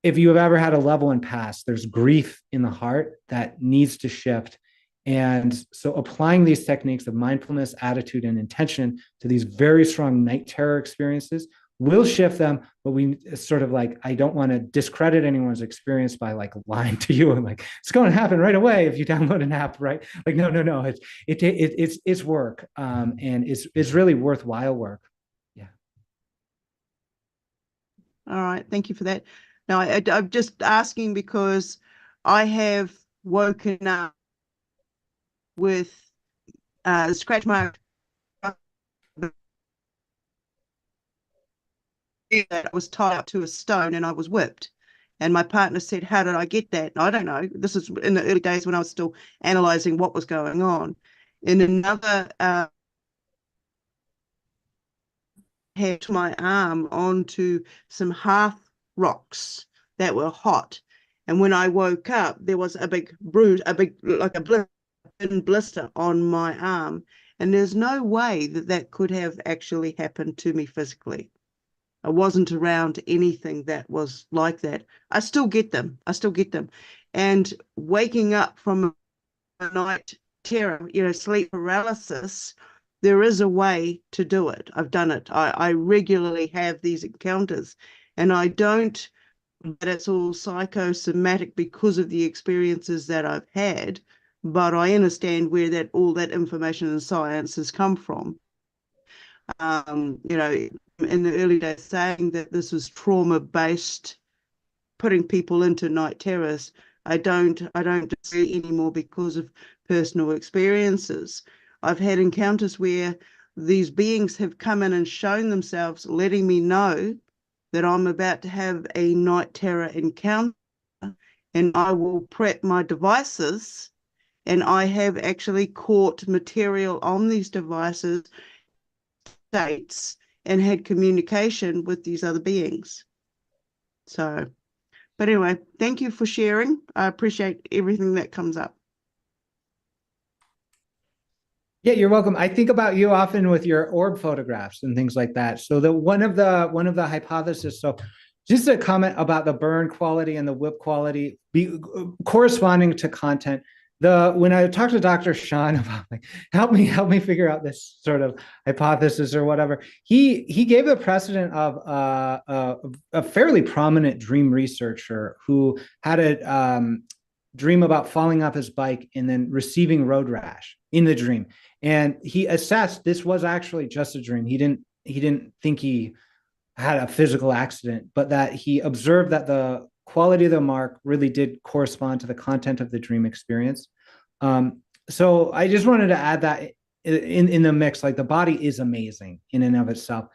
if you have ever had a loved one pass, there's grief in the heart that needs to shift. And so applying these techniques of mindfulness, attitude, and intention to these very strong night terror experiences will shift them. But we sort of like, I don't want to discredit anyone's experience by like lying to you and like, it's going to happen right away if you download an app, right? Like, no. It's work. And it's really worthwhile work. All right, thank you for that. Now, I'm just asking because I have woken up with scratch mark that I was tied up to a stone and I was whipped. And my partner said, how did I get that? And I don't know. This is in the early days when I was still analyzing what was going on. In another had my arm onto some hearth rocks that were hot. And when I woke up, there was a big bruise, like a blister on my arm. And there's no way that could have actually happened to me physically. I wasn't around anything that was like that. I still get them. And waking up from a night terror, sleep paralysis, there is a way to do it. I've done it. I regularly have these encounters, and I don't, that it's all psychosomatic because of the experiences that I've had, but I understand where that all that information and science has come from. You know, in the early days, saying that this was trauma-based, putting people into night terrors, I don't agree anymore because of personal experiences. I've had encounters where these beings have come in and shown themselves, letting me know that I'm about to have a night terror encounter, and I will prep my devices, and I have actually caught material on these devices, states, and had communication with these other beings. So, but anyway, thank you for sharing. I appreciate everything that comes up. Yeah, you're welcome. I think about you often with your orb photographs and things like that. So the one of the hypotheses. So just a comment about the burn quality and the whip quality corresponding to content. When I talked to Dr. Sean about like help me figure out this sort of hypothesis or whatever, he gave a precedent of a fairly prominent dream researcher who had a dream about falling off his bike and then receiving road rash in the dream. And he assessed this was actually just a dream. He didn't think he had a physical accident, but that he observed that the quality of the mark really did correspond to the content of the dream experience. So I just wanted to add that in the mix, like the body is amazing in and of itself.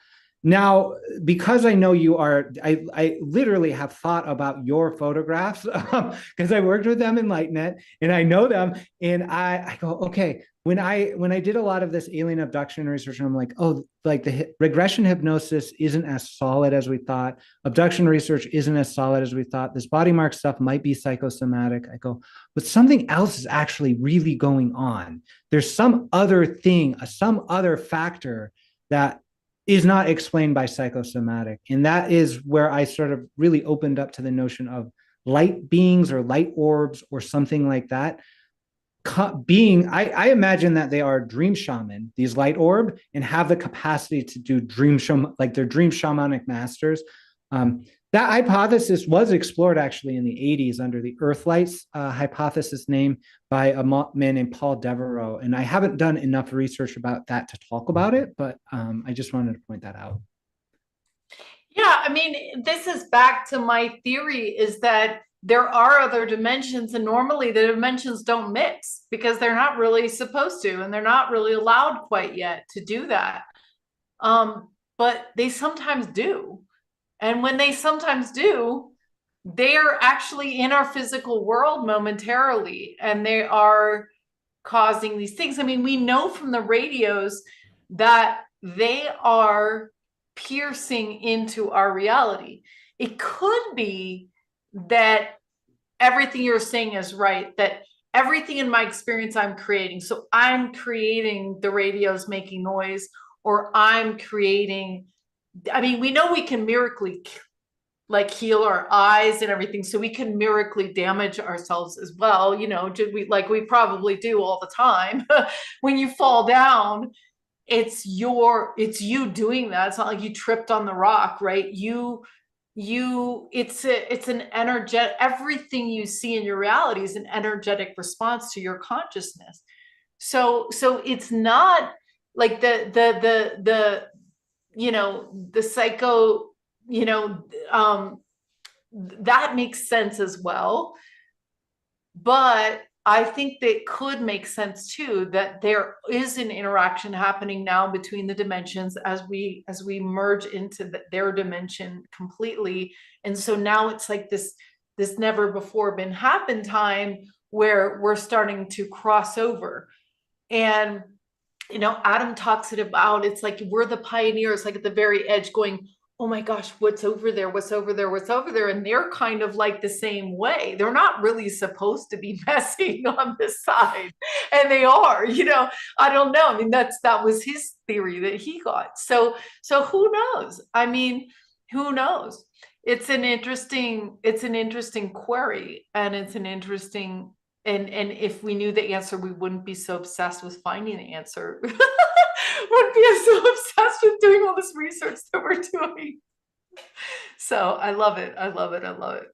Now, because I know you are, I literally have thought about your photographs because I worked with them in LightNet and I know them. And I go, okay, when I did a lot of this alien abduction research, and I'm like, oh, like the regression hypnosis isn't as solid as we thought. Abduction research isn't as solid as we thought. This body mark stuff might be psychosomatic. I go, but something else is actually really going on. There's some other thing, some other factor that is not explained by psychosomatic. And that is where I sort of really opened up to the notion of light beings or light orbs or something like that. I imagine that they are dream shaman, these light orb, and have the capacity to do dream shaman, like they're dream shamanic masters. That hypothesis was explored actually in the 80s under the Earthlights hypothesis name by a man named Paul Devereaux. And I haven't done enough research about that to talk about it, but I just wanted to point that out. Yeah, I mean, this is back to my theory is that there are other dimensions, and normally the dimensions don't mix because they're not really supposed to, and they're not really allowed quite yet to do that. But they sometimes do. And when they sometimes do, they are actually in our physical world momentarily, and they are causing these things. I mean, we know from the radios that they are piercing into our reality. It could be that everything you're saying is right, that everything in my experience I'm creating. So I'm creating the radios making noise, or I'm creating, I mean, we know we can miraculously like heal our eyes and everything. So we can miraculously damage ourselves as well. You know, we probably do all the time. When you fall down, it's you doing that. It's not like you tripped on the rock, right? It's an energetic, everything you see in your reality is an energetic response to your consciousness. So it's not like the you know, the psycho, you know, that makes sense as well. But I think that could make sense too, that there is an interaction happening now between the dimensions as we merge into their dimension completely. And so now it's like this never before been happen time where we're starting to cross over. And you know, Adam talks it about, it's like we're the pioneers, like at the very edge going, oh my gosh, what's over there? What's over there? What's over there? And they're kind of like the same way. They're not really supposed to be messing on this side. And they are, you know, I don't know. I mean, that was his theory that he got. So who knows? I mean, who knows? It's an interesting query, and it's an interesting, and if we knew the answer, we wouldn't be so obsessed with finding the answer. would be so obsessed with doing all this research that we're doing. So I love it. I love it. I love it.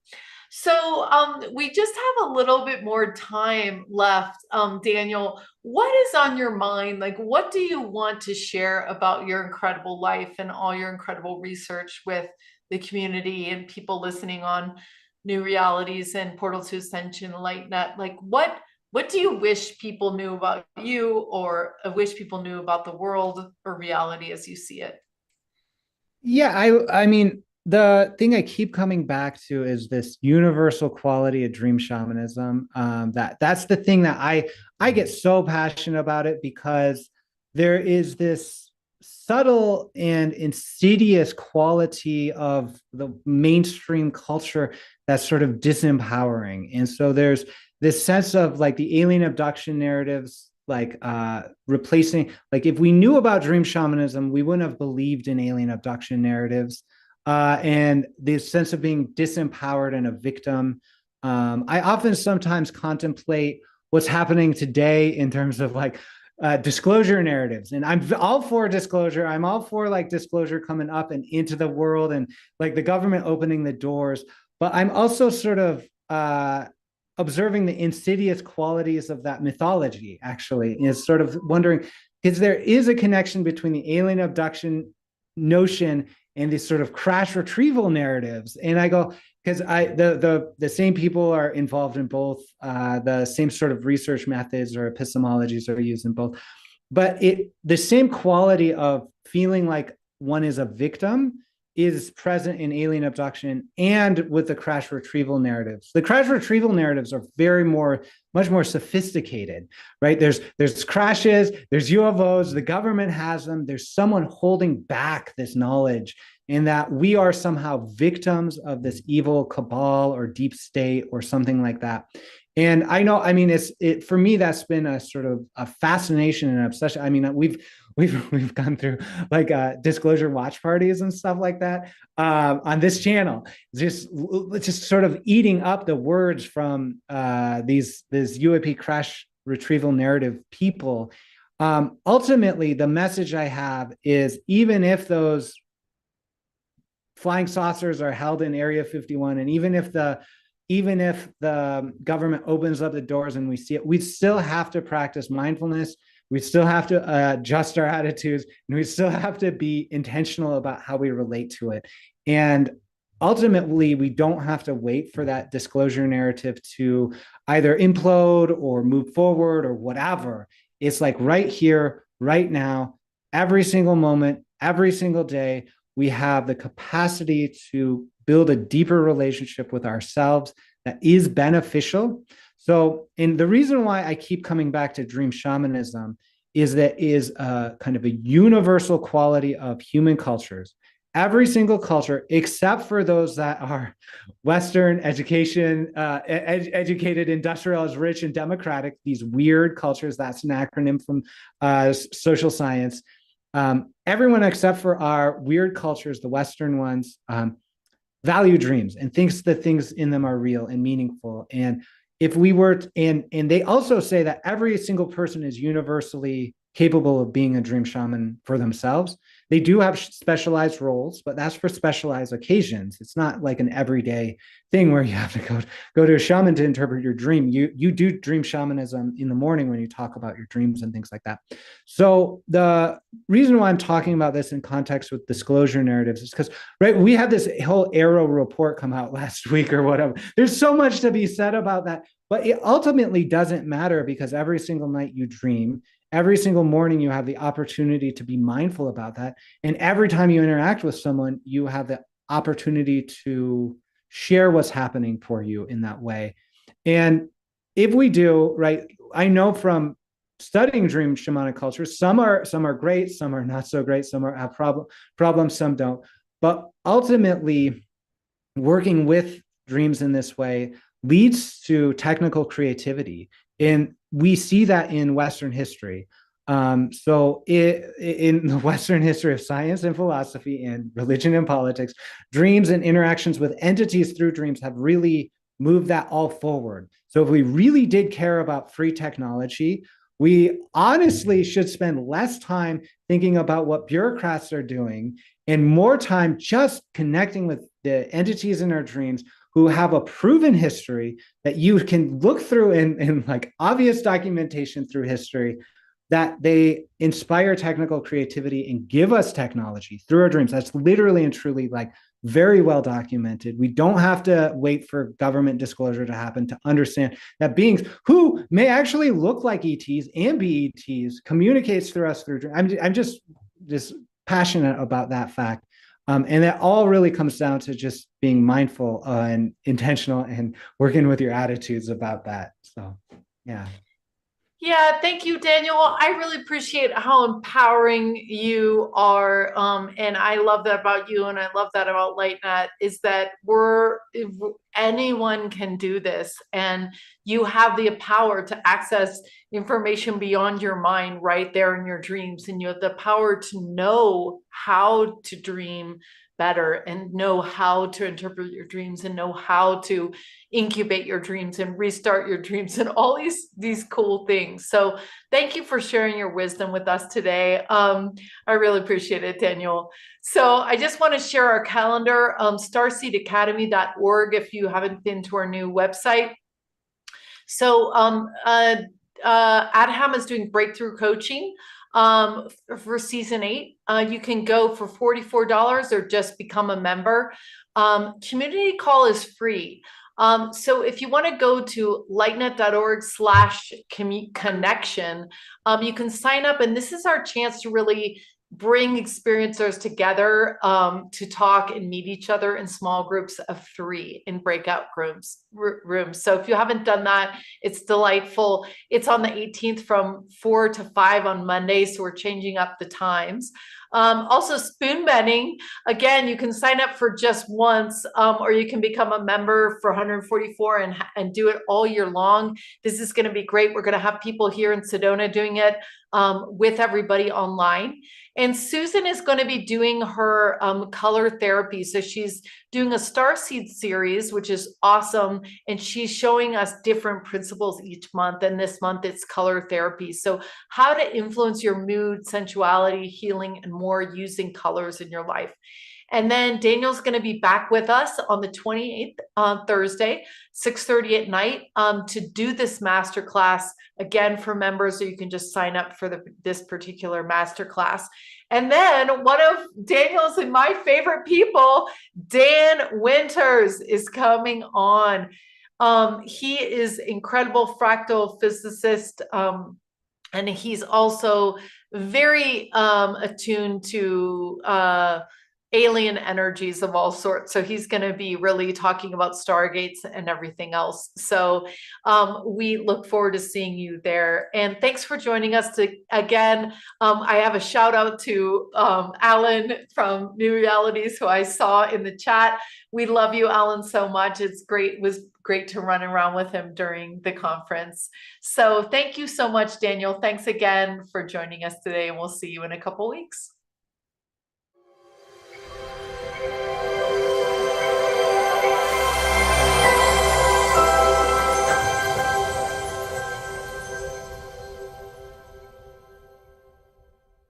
So we just have a little bit more time left. Daniel, what is on your mind? Like, what do you want to share about your incredible life and all your incredible research with the community and people listening on New Realities and Portal to Ascension, LightNet? Like, what do you wish people knew about you, or wish people knew about the world or reality as you see it? Yeah, I mean, the thing I keep coming back to is this universal quality of dream shamanism. That's the thing that I get so passionate about it, because there is this subtle and insidious quality of the mainstream culture that's sort of disempowering. And so there's this sense of like the alien abduction narratives, like replacing, like if we knew about dream shamanism, we wouldn't have believed in alien abduction narratives, and this sense of being disempowered and a victim. I often sometimes contemplate what's happening today in terms of like disclosure narratives, and I'm all for disclosure. I'm all for like disclosure coming up and into the world, and like the government opening the doors. But I'm also sort of observing the insidious qualities of that mythology, actually, is sort of wondering, because there is a connection between the alien abduction notion and these sort of crash retrieval narratives. And I go, because the same people are involved in both, the same sort of research methods or epistemologies are used in both, but the same quality of feeling like one is a victim is present in alien abduction and with the crash retrieval narratives. The crash retrieval narratives are much more sophisticated, right? There's crashes, there's UFOs, the government has them, there's someone holding back this knowledge, and that we are somehow victims of this evil cabal or deep state or something like that. And I know, I mean, for me, that's been a sort of a fascination and obsession. I mean, we've gone through like disclosure watch parties and stuff like that on this channel, just sort of eating up the words from these UAP crash retrieval narrative people. Ultimately, the message I have is, even if those flying saucers are held in Area 51, and even if the government opens up the doors and we see it, we still have to practice mindfulness. We still have to adjust our attitudes, and we still have to be intentional about how we relate to it. And ultimately, we don't have to wait for that disclosure narrative to either implode or move forward or whatever. It's like right here, right now, every single moment, every single day, we have the capacity to build a deeper relationship with ourselves that is beneficial. So, and the reason why I keep coming back to dream shamanism is that is a kind of a universal quality of human cultures. Every single culture, except for those that are Western education, educated, industrialized, rich, and democratic, these weird cultures, that's an acronym from social science. Everyone except for our weird cultures, the Western ones, value dreams and thinks that things in them are real and meaningful. And if we were, and they also say that every single person is universally capable of being a dream shaman for themselves. They do have specialized roles, but that's for specialized occasions. It's not like an everyday thing where you have to go to a shaman to interpret your dream. You do dream shamanism in the morning when you talk about your dreams and things like that. So the reason why I'm talking about this in context with disclosure narratives is because, right, we had this whole Arrow report come out last week or whatever. There's so much to be said about that, but it ultimately doesn't matter, because every single night you dream. Every single morning, you have the opportunity to be mindful about that. And every time you interact with someone, you have the opportunity to share what's happening for you in that way. And if we do, right, I know from studying dream shamanic cultures, some are great, some are not so great, some have problems, some don't. But ultimately, working with dreams in this way leads to technical creativity. And we see that in Western history. So in the Western history of science and philosophy and religion and politics, dreams and interactions with entities through dreams have really moved that all forward. So if we really did care about free technology, We honestly should spend less time thinking about what bureaucrats are doing and more time just connecting with the entities in our dreams who have a proven history that you can look through in like obvious documentation through history, that they inspire technical creativity and give us technology through our dreams. That's literally and truly like very well documented. We don't have to wait for government disclosure to happen to understand that beings who may actually look like ETs and be ETs communicates through us through dreams. I'm just passionate about that fact. And that all really comes down to just being mindful and intentional and working with your attitudes about that. So, yeah. Yeah, thank you, Daniel. I really appreciate how empowering you are. And I love that about you. And I love that about LightNet is that anyone can do this, and you have the power to access information beyond your mind right there in your dreams. And you have the power to know how to dream better and know how to interpret your dreams and know how to incubate your dreams and restart your dreams and all these cool things. So thank you for sharing your wisdom with us today. I really appreciate it, Daniel. So I just want to share our calendar, starseedacademy.org, if you haven't been to our new website. So Adham is doing breakthrough coaching for season 8. You can go for $44 or just become a member. Community call is free. So if you want to go to lightnet.org/connection, you can sign up, and this is our chance to really bring experiencers together to talk and meet each other in small groups of 3 in breakout rooms. So if you haven't done that, it's delightful. It's on the 18th from 4 to 5 on Monday, so we're changing up the times. Also, spoon bending. Again, you can sign up for just once, or you can become a member for $144 and do it all year long. This is going to be great. We're going to have people here in Sedona doing it with everybody online. And Susan is going to be doing her color therapy. So she's doing a Starseed series, which is awesome. And she's showing us different principles each month. And this month it's color therapy. So how to influence your mood, sensuality, healing, and more using colors in your life. And then Daniel's going to be back with us on the 28th on Thursday, 6:30 at night, to do this masterclass again for members, so you can just sign up for this particular masterclass. And then one of Daniel's and my favorite people, Dan Winters, is coming on. He is incredible fractal physicist, and he's also very attuned to alien energies of all sorts. So he's going to be really talking about stargates and everything else. So we look forward to seeing you there. And thanks for joining us again. I have a shout out to Alan from New Realities, who I saw in the chat. We love you, Alan, so much. It was great to run around with him during the conference. So thank you so much, Daniel. Thanks again for joining us today, and we'll see you in a couple weeks.